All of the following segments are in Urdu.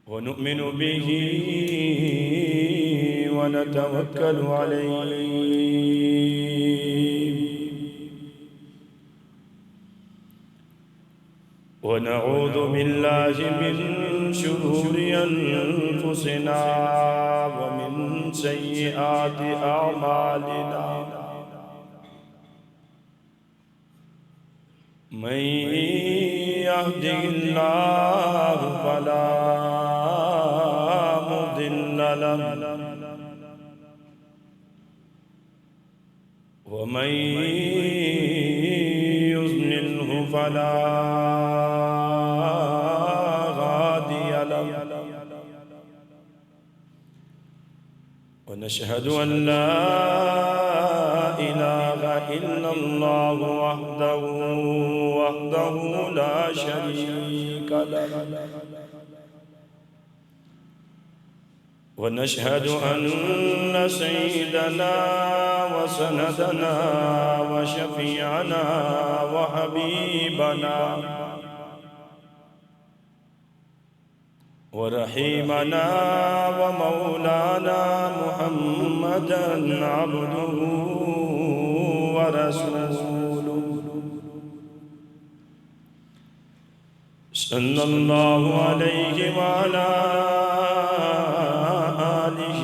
ونؤمن به ونتوكل عليه ونعوذ بالله من شرور أنفسنا ومن سيئات أعمالنا من يهده الله فلا مضل له ومن يضلله فلا هادي له ونشهد أن لا إله إلا الله وحده لا شريك له ونشهد أن سيدنا وسندنا وشفيعنا وحبيبنا ورحيمنا ومولانا محمدا عبده ورسوله صلى الله عليه وعلى آله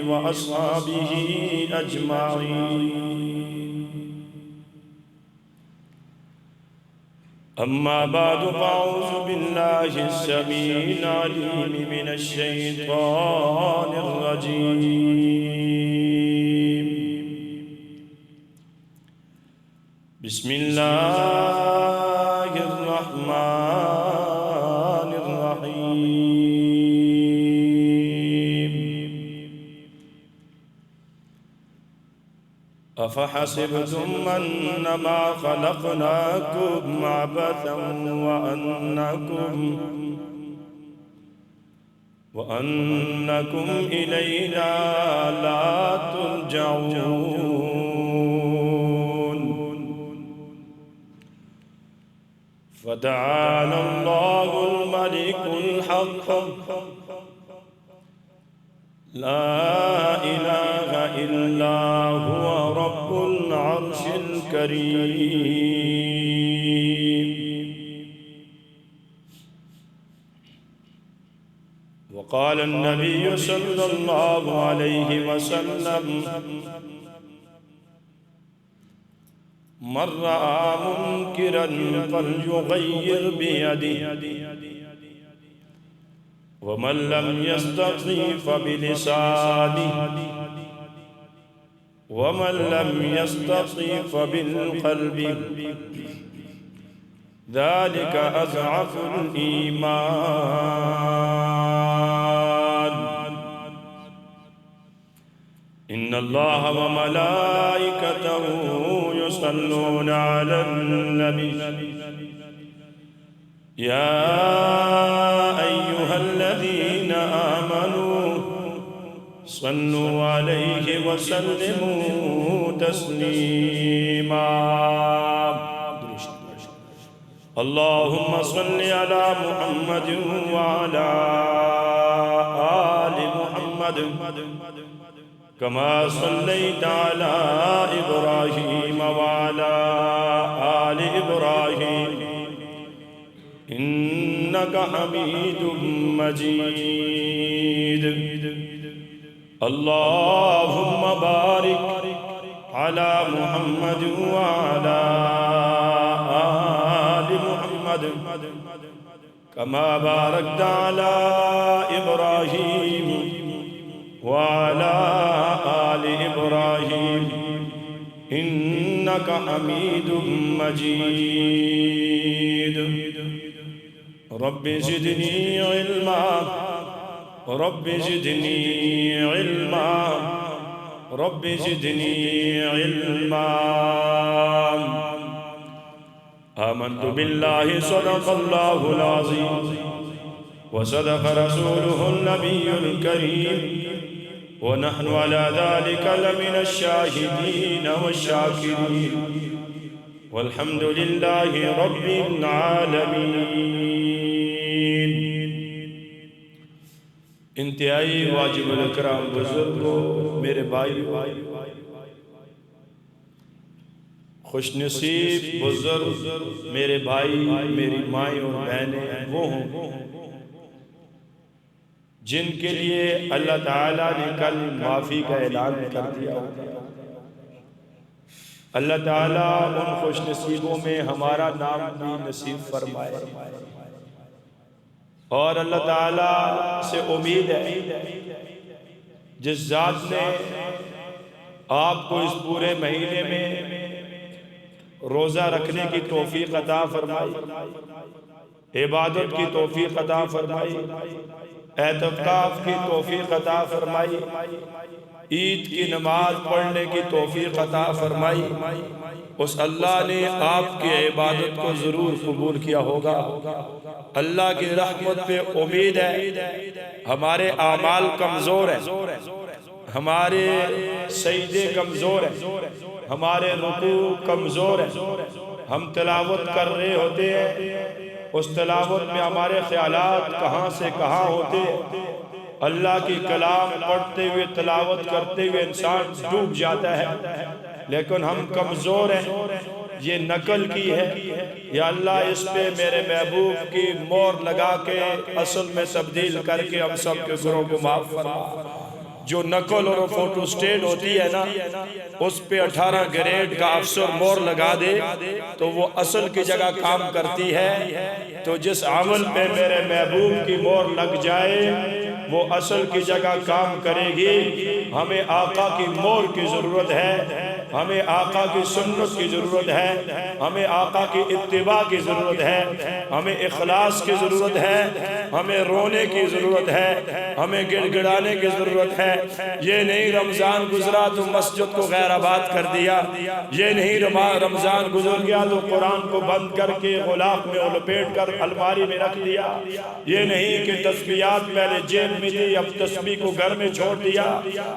وأصحابه أجمعين أما بعد فأعوذ بالله السميع العليم من الشيطان الرجيم بسم الله الرحمن الرحيم أفحسبتم أنما خلقناكم عبثا وأنكم إلينا لا ترجعون فتعالى الله الملك الحق لا إله إلا هو رب العرش الكريم وقال النبي صلى الله عليه وسلم من رأى منكرا فليغير بيده ومن لم يستطع فبلسانه ومن لم يستطع فبالقلب ذلك أضعف الإيمان إن الله وملائكته يصلون على النبي يا أيها الذين آمنوا صلوا عليه وسلموا تسليما اللهم صل على محمد وعلى آل محمد كما صليت على إبراهيم وعلى آل إبراهيم إنك حميد مجيد اللهم بارك على محمد وعلى آل محمد كما باركت على إبراهيم وعلى آل إبراهيم إنك حميد مجيد رب زدني علما رب زدني علما رب زدني علما آمنت بالله صدق الله العظيم وصدق رسوله النبي الكريم ونحن على ذلك لمن الشاهدين والشاكرين والحمد لله رب العالمين انتہائی واجب الاکرام بزرگوں، میرے بھائی، خوش نصیب بزرگ میرے بھائی، میری مائیں اور بہنیں وہ ہوں جن کے لیے اللہ تعالیٰ نے کل معافی کا اعلان کر دیا ہوگا۔ اللہ تعالیٰ ان خوش نصیبوں میں ہمارا نام بھی نصیب فرمائے، اور اللہ تعالیٰ سے امید ہے جس ذات نے آپ کو اس پورے مہینے میں روزہ رکھنے کی توفیق عطا فرمائی، عبادت کی توفیق عطا فرمائی، اعتکاف کی توفیق عطا فرمائی، عید کی نماز پڑھنے کی توفیق عطا فرمائی، اس اللہ نے آپ کی عبادت کو ضرور قبول کیا ہوگا۔ اللہ کی رحمت پہ امید ہے۔ ہمارے اعمال کمزور ہیں، ہمارے سجدے کمزور ہیں، ہمارے رکوع کمزور ہیں، ہم تلاوت کر رہے ہوتے ہیں، اس تلاوت میں ہمارے خیالات کہاں سے کہاں ہوتے ہیں، اللہ کی کلام پڑھتے ہوئے تلاوت کرتے ہوئے انسان ڈوب جاتا ہے، لیکن ہم کمزور ہیں۔ یہ نقل کی ہے، یا اللہ اس پہ میرے محبوب کی مور لگا کے اصل میں تبدیل کر کے ہم سب کے گناہوں کو معاف فرما۔ جو نقل اور فوٹو سٹیٹ ہوتی ہے نا، اس پہ 18 گریڈ کا افسر مور لگا دے تو وہ اصل کی جگہ کام کرتی ہے۔ تو جس عمل پہ میرے محبوب کی مور لگ جائے وہ اصل کی جگہ کام کرے گی۔ ہمیں آقا کی مور کی ضرورت ہے، ہمیں آقا کی سنت کی ضرورت ہے، ہمیں آقا کی اتباع کی ضرورت ہے، ہمیں اخلاص کی ضرورت ہے، ہمیں رونے کی ضرورت ہے، ہمیں گڑ گڑانے کی ضرورت ہے۔ یہ نہیں رمضان گزرا تو مسجد کو غیر آباد کر دیا، یہ نہیں رمضان گزر گیا تو قرآن کو بند کر کے غلاف میں لپیٹ کر الماری میں رکھ دیا، یہ نہیں کہ تسبیحات پہلے جیب میں تھی اب تسبیح کو گھر میں چھوڑ دیا،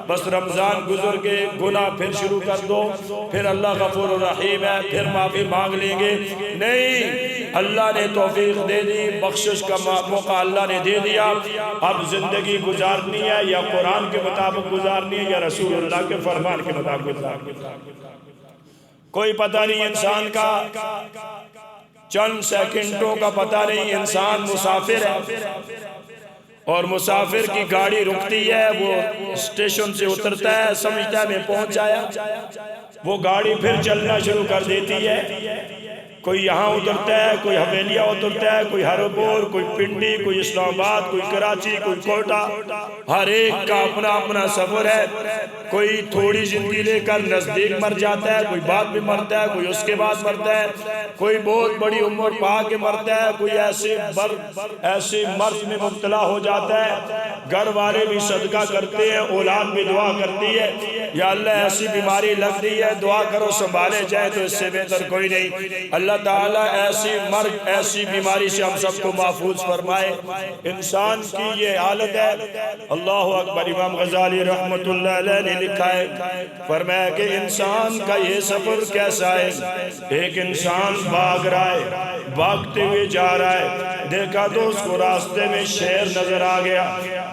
بس رمضان گزر کے گناہ پھر شروع کر دو، پھر اللہ غفور الرحیم ہے پھر معافی مانگ لیں گے۔ نہیں، اللہ نے توفیق دے دی، بخشش کا موقع اللہ نے دے دیا۔ اب زندگی گزارنی ہے یا قرآن کے مطابق گزارنی ہے یا رسول اللہ کے فرمان کے مطابق گزارنی ہے۔ کوئی پتہ نہیں انسان کا، چند سیکنڈوں کا پتہ نہیں، انسان مسافر ہے، اور مسافر کی گاڑی رکتی ہے، وہ اسٹیشن سے اترتا ہے، سمجھتا ہے میں پہنچ جایا، وہ گاڑی پھر چلنا شروع کر دیتی ہے۔ کوئی یہاں اترتا ہے، کوئی حویلیہ اترتا ہے، کوئی ہرپور، کوئی پنڈی، کوئی اسلام آباد، کوئی کراچی، کوئی کوئٹہ، ہر ایک کا اپنا اپنا سفر ہے۔ کوئی تھوڑی زندگی لے کر نزدیک مر جاتا ہے، کوئی بعد میں مرتا ہے، کوئی اس کے بعد مرتا ہے، کوئی بہت بڑی عمر پا کے مرتا ہے، کوئی ایسے مرض میں مبتلا ہو جاتا ہے۔ گھر والے بھی صدقہ کرتے ہیں، اولاد بھی دعا کرتی ہے، یا اللہ ایسی بیماری لگ رہی ہے دعا کرو سنبھالے جائے تو اس سے بہتر کوئی نہیں۔ اللہ تعالیٰ ایسی مرگ ایسی بیماری سے ہم سب کو محفوظ فرمائے۔ انسان کی یہ حالت ہے، اللہ اکبر۔ امام غزالی رحمت اللہ علیہ نے لکھا ہے، فرمایا کہ انسان کا یہ سفر کیسا ہے، ایک انسان بھاگ رہا ہے، بھاگتے ہوئے جا رہا ہے، دیکھا تو اس کو راستے میں شیر نظر آ گیا،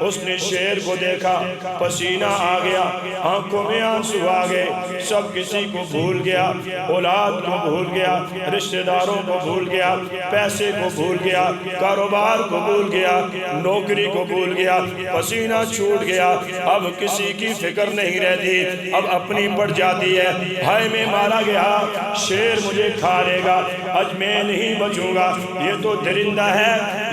اس نے شیر کو دیکھا، پسینہ آ گیا، آنکھوں میں آنسو آ گئے، سب کسی کو بھول گیا، اولاد کو بھول گیا، رشتہ داروں کو بھول گیا، پیسے کو بھول گیا، کاروبار کو بھول گیا، نوکری کو بھول گیا، پسینہ چھوٹ گیا، اب کسی کی فکر نہیں رہتی، اب اپنی پڑ جاتی ہے، ہائے میں مارا گیا، شیر مجھے کھا لے گا، آج میں نہیں بچوں گا، یہ تو درندہ ہے،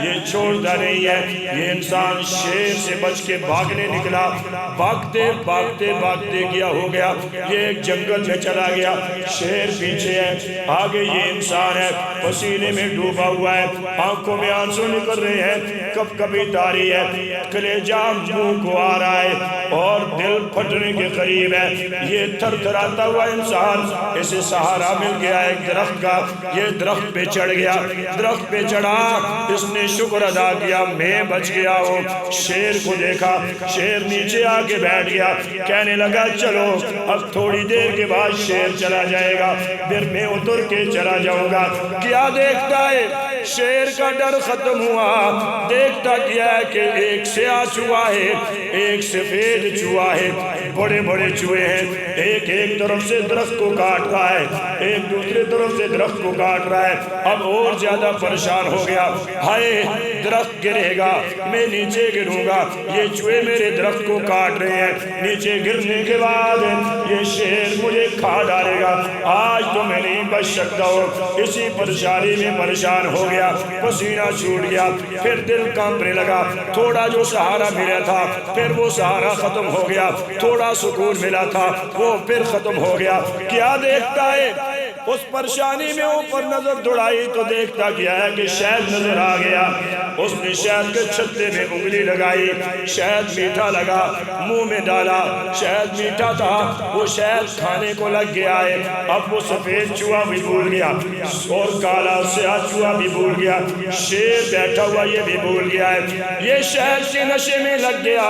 یہ چھوڑتا نہیں ہے۔ یہ انسان شیر سے بچ کے بھاگنے نکلا، بھاگتے بھاگتے بھاگتے گیا ہو گیا، یہ ایک جنگل میں چلا گیا، شیر پیچھے ہے، آگے یہ انسان ہے، پسینے میں ڈوبا ہوا ہے، آنکھوں میں آنسو نکل رہے ہیں، کب کبھی تاری ہے، کلیجہ منہ کو آ رہا ہے اور دل پھٹنے کے قریب ہے۔ یہ تھر تھراتا ہوا انسان، اسے سہارا مل گیا ایک درخت کا، یہ درخت پہ چڑھ گیا، درخت پہ چڑھا، اس نے شکر ادا کیا میں بچ گیا ہوں۔ شیر کو دیکھا، شیر نیچے آ کے بیٹھ گیا، کہنے لگا چلو اب تھوڑی دیر کے بعد شیر چلا جائے گا، پھر میں اتر کے چلا جاؤں گا۔ کیا دیکھتا ہے؟ شیر کا ڈر ختم ہوا، دیکھتا کیا ہے کہ ایک سیاہ چوہا ہے، ایک سفید چوہا ہے، بڑے بڑے چوہے ہیں، ایک ایک طرف سے درخت کو کاٹ رہا ہے، ایک دوسرے طرف سے درخت کو کاٹ رہا ہے۔ اب اور زیادہ پریشان ہو گیا، ہائے درخت گرے گا، میں نیچے گروں گا، یہ چوہے میرے درخت کو کاٹ رہے ہیں، نیچے گرنے کے بعد یہ شیر مجھے کھا ڈالے گا، آج تو میں نہیں بچ سکتا ہوں۔ اسی پریشانی میں پریشان ہو گیا، پسینہ چھوٹ گیا، پھر دل کانپنے لگا، تھوڑا جو سہارا ملا تھا پھر وہ سہارا ختم ہو گیا، تھوڑا سکون ملا تھا وہ پھر ختم ہو گیا۔ کیا دیکھتا ہے؟ اس پریشانی میں اوپر نظر دوڑائی تو دیکھتا کیا ہے کہ شہد نظر آ گیا، اس نے شہد کے چھتے میں انگلی لگائی، شہد میٹھا لگا، منہ میں ڈالا، شہد میٹھا تھا، وہ شہد کھانے کو لگ گیا ہے۔ اب وہ سفید چوہا بھی بھول گیا اور کالا سیاہ چوہا بھی بھول گیا، شیر بیٹھا ہوا یہ بھی بھول گیا ہے، یہ شہد کے نشے میں لگ گیا۔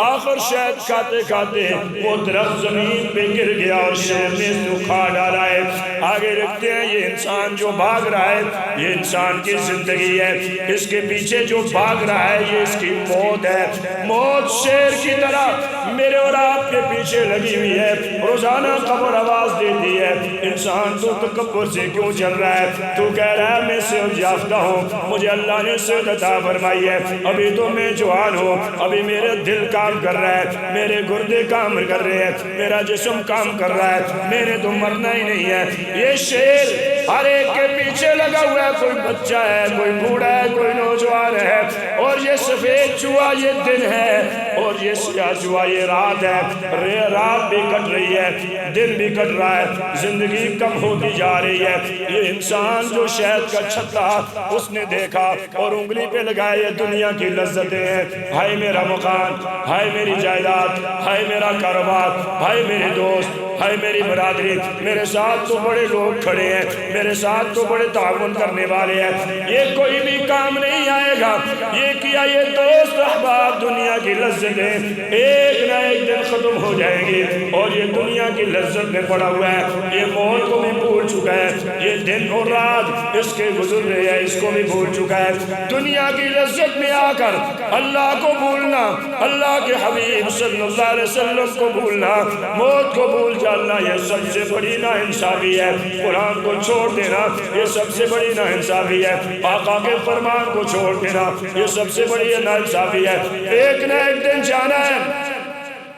آخر شہد کھاتے کھاتے وہ درخت زمین پہ گر گیا اور شیر نے اس کو کھا ڈالا ہے۔ آگے لکھتے ہیں یہ انسان جو بھاگ رہا ہے یہ انسان کی زندگی ہے، اس کے پیچھے جو بھاگ رہا ہے یہ اس کی موت ہے۔ موت شیر کی طرح میرے اور آپ کے پیچھے لگی ہوئی ہے، روزانہ قبر آواز دیتی ہے، انسان تو تکبر سے کیوں چل رہا ہے؟ تو کہہ رہا ہے میں صحت یافتہ ہوں، مجھے اللہ نے صحت عطا فرمائی ہے، ابھی تو میں جوان ہوں، ابھی میرے دل کام کر رہا ہے، میرے گردے کام کر رہے ہیں، میرا جسم کام کر رہا ہے، میں نے تو مرنا ہی نہیں ہے۔ یہ شیر ہر ایک کے پیچھے لگا ہوا ہے، کوئی بچہ ہے، کوئی بوڑھا ہے، کوئی نوجوان ہے، اور یہ سفید چوہا یہ دن ہے اور یہ سیاہ چوہا یہ رات ہے، رات بھی کٹ رہی ہے، دن بھی کٹ رہا ہے، زندگی کم ہوتی جا رہی ہے۔ یہ انسان جو شہد کا چھتا اس نے دیکھا اور انگلی پہ لگایا یہ دنیا کی لذتیں ہیں، ہائے میرا مکان، ہائے میری جائیداد، ہائے میرا کاروبار، ہائے میرے دوست، ہائے میری برادری، میرے ساتھ تو بڑے لوگ کھڑے ہیں، میرے ساتھ تو بڑے تعاون کرنے والے ہیں، یہ کوئی بھی کام نہیں آئے گا، یہ کیا یہ دوست احباب دنیا کی لذتیں ایک نہ ایک دن ختم ہو جائیں گی، اور یہ دنیا کی لذت میں پڑا ہوا ہے، یہ موت کو بھی بھول چکا ہے، یہ دن اور رات اس کے گزر رہے ہیں، اس کو بھی بھول چکا ہے۔ دنیا کی لذت میں آ کر اللہ کو بھولنا، اللہ کے حبیب صلی اللہ علیہ وسلم کو بھولنا، موت کو بھول جانا، یہ سب سے بڑی ناانصافی ہے۔ قرآن کو چھوڑ دینا یہ سب سے بڑی ناانصافی ہے، آقا کے فرمان کو چھوڑ دینا یہ سب سے بڑی ناانصافی ہے۔ ایک نہ ایک دن جانا ہے،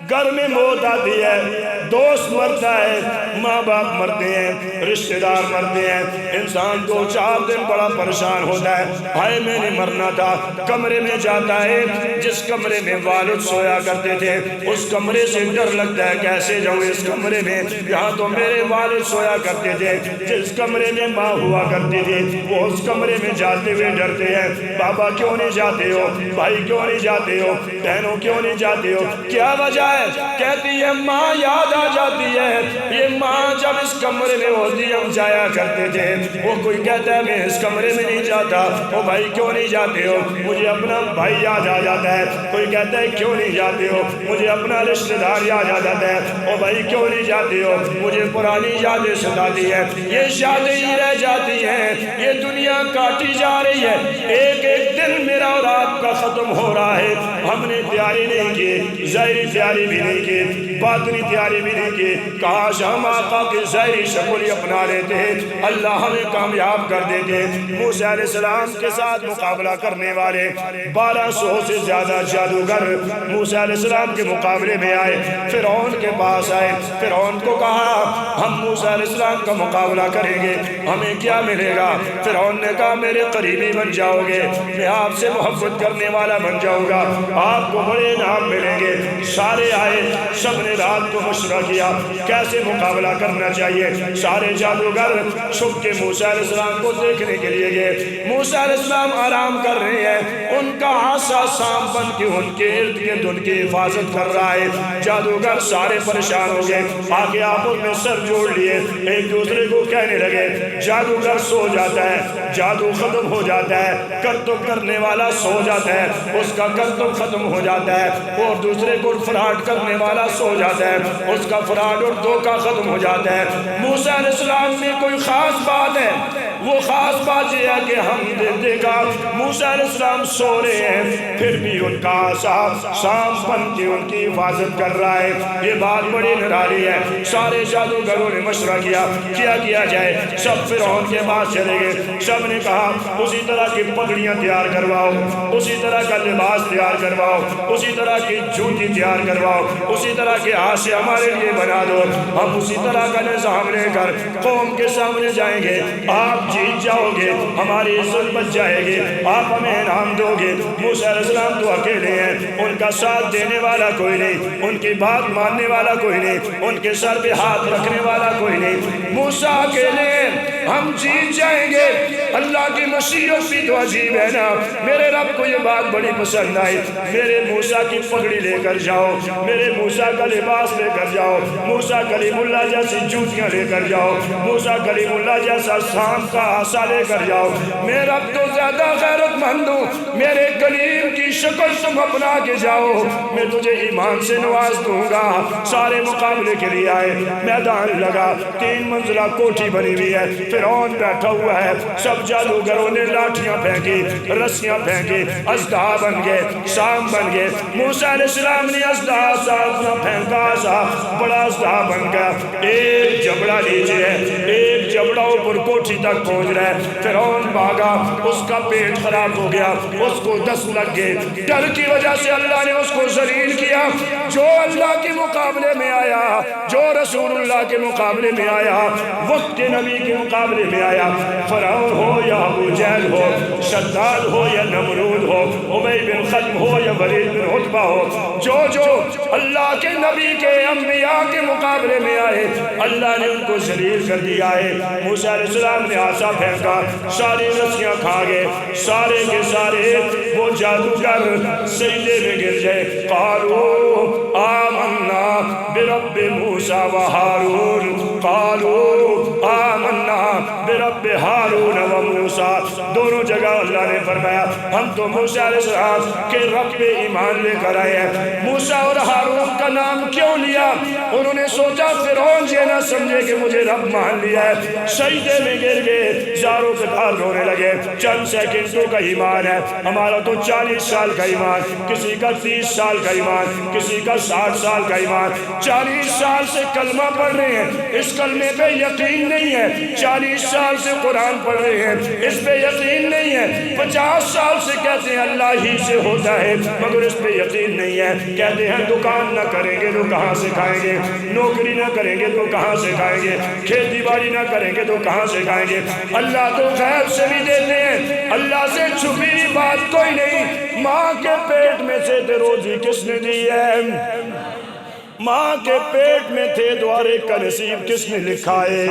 گھر میں موت آتی ہے، دوست مرتا ہے، ماں باپ مرتے ہیں، رشتہ دار مرتے ہیں، انسان دو چار دن بڑا پریشان ہوتا ہے، ہائے میں نے مرنا تھا۔ کمرے میں جاتا ہے، جس کمرے میں والد سویا کرتے تھے اس کمرے سے ڈر لگتا ہے، کیسے جاؤں اس کمرے میں، یہاں تو میرے والد سویا کرتے تھے، جس کمرے میں ماں ہوا کرتی تھی وہ اس کمرے میں جاتے ہوئے ڈرتے ہیں، بابا کیوں نہیں جاتے ہو، بھائی کیوں نہیں جاتے ہو، بہنوں کیوں نہیں جاتے ہو، کیا وجہ ہے؟ کہتی ہے ماں یاد آ جاتی ہے، یہ ماں جب اس کمرے میں ہوتی ہم جایا کرتے تھے، وہ کوئی کہتا ہے میں اس کمرے میں نہیں جاتا، وہ بھائی کیوں نہیں جاتے ہو، مجھے اپنا بھائی یاد آ جاتا ہے، کوئی کہتا ہے کیوں نہیں جاتے ہو، مجھے اپنا رشتہ دار یاد آ جاتا ہے، وہ بھائی کیوں نہیں جاتے ہو، مجھے پرانی یادیں ستاتی ہے۔ یہ یادیں ہی رہ جاتی ہیں، یہ دنیا کاٹی جا رہی ہے، ایک ایک دن میرا اور آپ کا ختم ہو رہا ہے، ہم نے تیاری نہیں کی، ظاہری تیاری بھی نہیں کی، باطنی تیاری بھی نہیں کی، کاش ہم آقا کی ظاہری شکل اپنا لیتے ہیں، اللہ ہمیں کامیاب کر دیتے۔ موسیٰ علیہ السلام کے ساتھ مقابلہ کرنے والے 1200 سے زیادہ جادوگر موسیٰ علیہ السلام کے مقابلے میں آئے، فرعون کے پاس آئے، فرعون کو کہا ہم موسیٰ علیہ السلام کا مقابلہ کریں گے، ہمیں کیا ملے گا؟ فرعون نے کہا میرے قریبی بن جاؤ گے، میں آپ سے محبت کرنے والا بن جاؤں گا، آپ کو بڑے انعام ملیں گے۔ سارے آئے، سب نے رات کو مشورہ کیا کیسے مقابلہ کرنا چاہیے، سارے جادوگر چھپ کے موسیٰ علیہ السلام کو دیکھنے کے لیے گئے، موسیٰ علیہ السلام آرام کر رہے ہیں، ان کا عصا سانپ بن کے ان کے ارد گرد ان کی حفاظت کر رہا ہے، جادوگر سارے پریشان ہو گئے، آگے آپس میں سر جوڑ لیے، ایک دوسرے کو کہنے لگے، جادوگر سو جاتا ہے جادو ختم ہو جاتا ہے، کرتب کرنے والا سو جاتا ہے اس کا کرتب ختم ہو جاتا ہے، اور دوسرے کو فراڈ کرنے والا سو جاتا ہے اس کا فراڈ اور دھوکہ ختم ہو جاتا ہے۔ موسیٰ علیہ السلام میں کوئی خاص بات ہے، وہ خاص بات یہ ہے کہ ہم نے دیکھا موسیٰ علیہ السلام سو رہے ہیں، پھر بھی ان کا عصا سام بن کے ان کی حفاظت کر رہا ہے۔ یہ بات بڑی نرالی ہے۔ سارے جادوگروں نے مشورہ کیا جائے، سب فرعون کے پاس چلے گئے، سب نے کہا اسی طرح کی پگڑیاں تیار کرواؤ، اسی طرح کا لباس تیار کرواؤ، اسی طرح کی جوتی تیار کرواؤ، اسی طرح کے آسے ہمارے لیے بنا دو، ہم اسی طرح کا نظام لے کر قوم کے سامنے جائیں گے، آپ جیت جاؤ گے، ہماری عزت بچ جائے گی، آپ ہمیں انعام دو گے۔ موسیٰ علیہ السلام تو اکیلے ہیں، ان کا ساتھ دینے والا کوئی نہیں، ان کی بات ماننے والا کوئی نہیں، ان کے سر پہ ہاتھ رکھنے والا کوئی نہیں۔ موسیٰ اکیلے ہیں، ہم جیت جائیں گے۔ اللہ کی مشیت بھی تو عجیب ہے نا۔ میرے رب کو یہ بات بڑی پسند آئی، میرے موسیٰ کی پگڑی لے کر جاؤ، میرے موسیٰ کا لباس لے کر جاؤ، موسیٰ کلیم اللہ جیسی جوتیاں لے کر جاؤ، موسیٰ کلیم اللہ جیسا سام کا عصا لے کر جاؤ۔ میں رب تو زیادہ غیرت مند ہوں، میرے کلیم کی شکل تم اپنا کے جاؤ، میں تجھے ایمان سے نواز دوں گا۔ سارے مقابلے کے لیے آئے، میدان لگا، 3 منزلہ کوٹھی بنی ہوئی ہے، فرعون بیٹھا ہوا ہے، سب جادوگروں نے لاٹھیاں پھینکی، رسیاں پھینکی، اژدہا بن گئے، سام بن گئے۔ موسیٰ علیہ السلام نے اژدہا سا اپنا پھینکا سا بڑا اژدہا بن گیا، ایک جبڑا نیچے ہے، ایک جبڑا اوپر کوٹھی تک پہنچ رہا ہے۔ فرعون بھاگا، اس کا پیٹ خراب ہو گیا، اس کو دست لگ گئے، ڈر کی وجہ سے اللہ نے اس کو ذلیل کیا۔ جو اللہ کے مقابلے میں آیا، جو رسول اللہ کے مقابلے میں آیا، وقت کے نبی کے مقابلے میں آیا، فرعون ہو یا ابو جہل ہو، شداد ہو یا نمرود ہو، ابی بن خلف ہو یا ولید بن عتبہ ہو، جو اللہ کے نبی کے انبیاء کے مقابلے میں آئے، اللہ نے ان کو ذلیل کر دیا ہے۔ موسیٰ علیہ السلام نے عصا پھینکا، ساری رسیاں کھا گئے، سارے کے سارے وہ جادوگر سجدے میں گر گئے۔ قالوا آمنا برب موسیٰ و ہارون، قالوا آمنا برب ہارون و موسیٰ۔ دونوں جگہ اللہ نے فرمایا ہم تو موسیٰ علیہ السلام کے رب پہ ایمان لے کر آئے ہیں۔ موسیٰ اور ہارون کا نام کیوں لیا؟ انہوں نے سوچا فرعون یہ نہ سمجھے کہ مجھے رب مان لیا ہے، سجدے میں گر گئے، زاروں کے پار رونے لگے۔ چند سیکنڈوں کا ایمان ہے، ہمارا تو 40 سال کا ایمان، کسی کا 30 سال کا ایمان، کسی کا 60 سال کا ایمان۔ 40 سال سے کلمہ پڑھ رہے ہیں، اس کلمے پہ یقین نہیں ہے، 40 سال سے قرآن پڑھ رہے ہیں، اس پہ یقین نہیں ہے، 50 سال سے کہتے ہیں اللہ ہی سے ہوتا ہے مگر اس پہ یقین نہیں ہے، کہتے ہیں دکان نہ کریں گے تو کہاں سے کھائیں گے، نوکری نہ کریں گے تو کہاں سے کھائیں گے، کھیتی باڑی نہ کریں گے تو کہاں سے کھائیں گے۔ اللہ تو غیب سے بھی دیتے ہیں، اللہ سے چھپی بات کوئی نہیں۔ ماں کے پیٹ میں سے روزی کس نے دی ہے؟ ماں کے پیٹ میں تھے دوارے کا نصیب کس نے لکھا ہے؟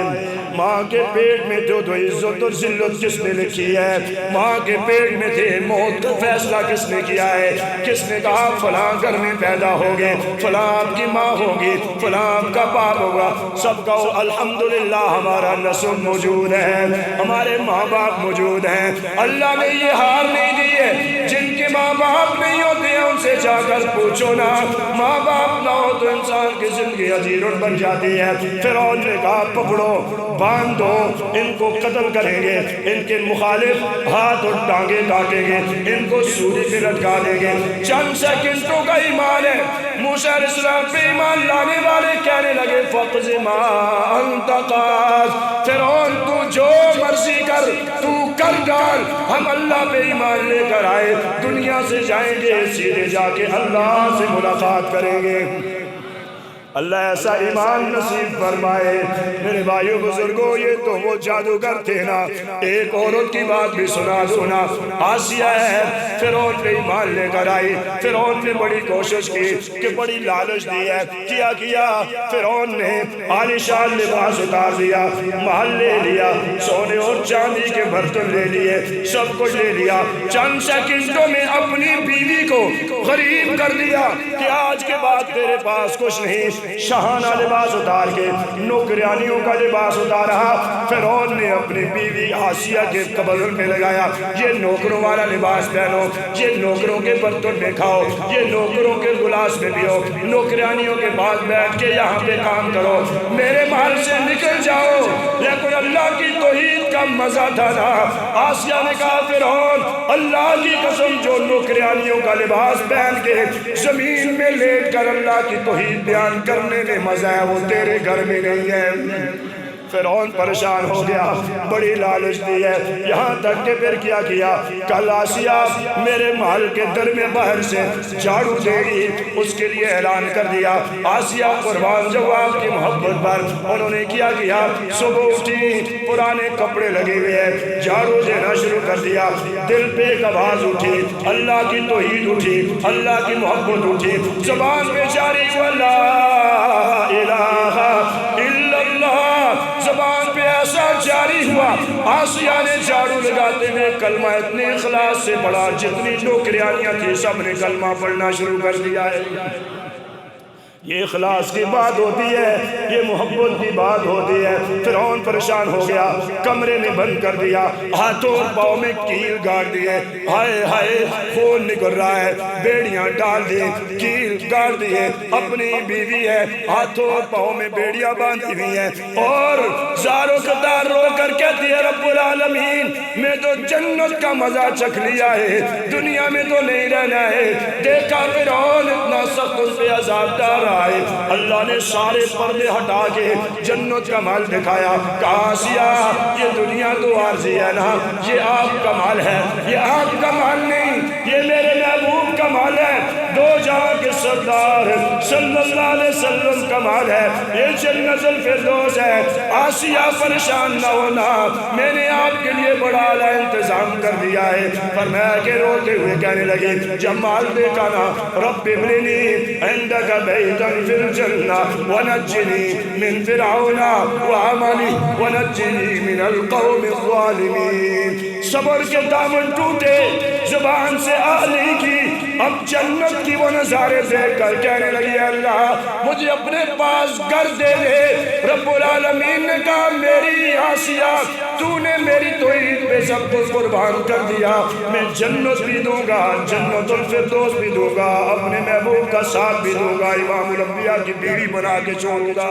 ماں کے پیٹ میں تو عزت اور ذلت کس نے لکھی ہے؟ ماں کے پیٹ میں تھے موت کا فیصلہ کس نے کیا ہے؟ کس نے کہا فلاں گھر میں پیدا ہوگے، فلاں آپ کی ماں ہوگی، فلاں آپ کا باپ ہوگا؟ سب کہو الحمدللہ ہمارا نسل موجود ہے، ہمارے ماں باپ موجود ہیں۔ اللہ نے یہ ہار نہیں دی ہے، جن کے ماں باپ نہیں ہوتے ہیں ان سے جا کر پوچھو نا، ماں باپ نہ ہو تو انسان کی زندگی عجیب بن جاتی ہے۔ فرعون نے کہا پکڑو، باندھو، ان کو قتل کریں گے، ان کے مخالف ہاتھ اور ٹانگیں کاٹیں گے، ان کو سولی پہ لٹکا دیں گے۔ چند سیکنڈوں کا ایمان ہے، موسیٰ علیہ السلام پہ ایمان لانے والے کہنے لگے فَقْضِ مَا أَنْتَ قَاضٍ، فرعون تو جو مرضی کر، تو کر ڈال، ہم اللہ پہ ایمان لے کر آئے، دنیا سے جائیں گے سیدھے جا کے اللہ سے ملاقات کریں گے۔ اللہ ایسا ایمان نصیب فرمائے۔ میرے بھائیو بزرگوں، یہ تو وہ جادوگر تھے نا۔ ایک عورت کی بات بھی سنا دو نا، آسیہ ہے، فرعون پہ ایمان لے کر آئی۔ فرعون نے بڑی کوشش کی کہ بڑی لالچ دی ہے، کیا فرعون نے عالیشان لباس اتار دیا، محل لے لیا، سونے اور چاندی کے برتن لے لیے، سب کچھ لے لیا۔ چند سیکنڈوں میں اپنی بیوی کو غریب کر دیا کہ آج کے بعد تیرے پاس کچھ نہیں، شاہانہ لباس اتار کے نوکرانیوں کا لباس اتارا۔ فرعون نے اپنی بیوی آسیہ کے بدن میں لگایا، یہ نوکروں والا لباس پہنو، یہ نوکروں کے برتن میں کھاؤ، یہ نوکروں کے گلاس میں پیو، نوکرانیوں کے پاس بیٹھ کے یہاں پہ کام کرو، میرے محل سے نکل جاؤ۔ لیکن اللہ کی توحید کا مزہ تھا نا۔ آسیہ نے کہا فرعون اللہ کی قسم جو نوکرانیوں کا لباس پہن کے زمین میں لیٹ کر اللہ کی توحید بیان کرنے میں مزہ ہے وہ تیرے گھر میں نہیں ہے۔ فرعون پریشان ہو گیا، بڑی لالچ دی ہے، یہاں تک کہ پھر کیا کیا، کل آسیہ میرے محل کے در میں باہر سے جھاڑو دے گی، اس کے لیے اعلان کر دیا۔ آسیہ قربان جواب کی محبت پر انہوں نے کیا کیا، صبح اٹھی، پرانے کپڑے لگے ہوئے ہیں، جھاڑو دینا شروع کر دیا، دل پہ ایک آواز اٹھی، اللہ کی توحید اٹھی، اللہ کی محبت اٹھی، زبان پہ جاری ہوا لا الہ الا اللہ، زبان پہ ایسا جاری ہوا۔ آسیہ نے جھاڑو لگاتے ہوئے کلمہ اتنے اخلاص سے پڑھا، جتنی نوکرانیاں تھی سب نے کلمہ پڑھنا شروع کر دیا ہے۔ یہ اخلاص کی بات ہوتی ہے، یہ محبت کی بات ہوتی ہے۔ فرعون پریشان ہو گیا، کمرے میں بند کر دیا، ہاتھوں اور پاؤں میں کیل گاڑ دیے، ہائے ہائے خون نکل رہا ہے، بیڑیاں ڈال دی، کیل گاڑ دیے، اپنی بیوی ہے، ہاتھوں اور پاؤں میں بیڑیاں باندھی ہوئی ہیں، اور زارو قطار رو کر کہتی ہے رب العالمین میں تو جنت کا مزہ چکھ لیا ہے، دنیا میں تو نہیں رہنا ہے۔ دیکھا فرعون اتنا سخت اس پہ عذاب ڈال رہا ہے، اللہ نے سارے پردے ہٹا کے جنت کا مال دکھایا، کہا آسیہ یہ دنیا تو عارضی ہے نا، یہ آپ کا مال ہے، یہ آپ کا مال نہیں، یہ میرے محبوب کا مال ہے، دو جہاں کے سردار صلی اللہ علیہ وسلم کا مال ہے، یہ جنت الفردوس ہے۔ آسیہ پریشان نہ ہونا، میں نے آپ کے لیے بڑا اعلیٰ انتظام کر دیا ہے۔ فرمایا کہ روتے ہوئے کہنے لگے جب مال دیکھا نا، رب ابننی عندک بیتا فی الجنہ ونجنی من فرعون وعملی ونجنی من القوم الظالمین۔ صبر کے دامن ٹوٹے، زبان سے آلی کی، اب جنت کی وہ نظارے دیکھ کر کہنے لگی اللہ مجھے اپنے پاس گھر دے دے۔ رب العالمین نے کہا میری آسیہ تو نے میری توحید پہ سب کچھ قربان کر دیا، میں جنت بھی دوں گا، جنت الفردوس بھی دوں گا، اپنے محبوب کا ساتھ بھی دوں گا، امام الانبیاء کی بیوی بنا کے چھوڑوں گا۔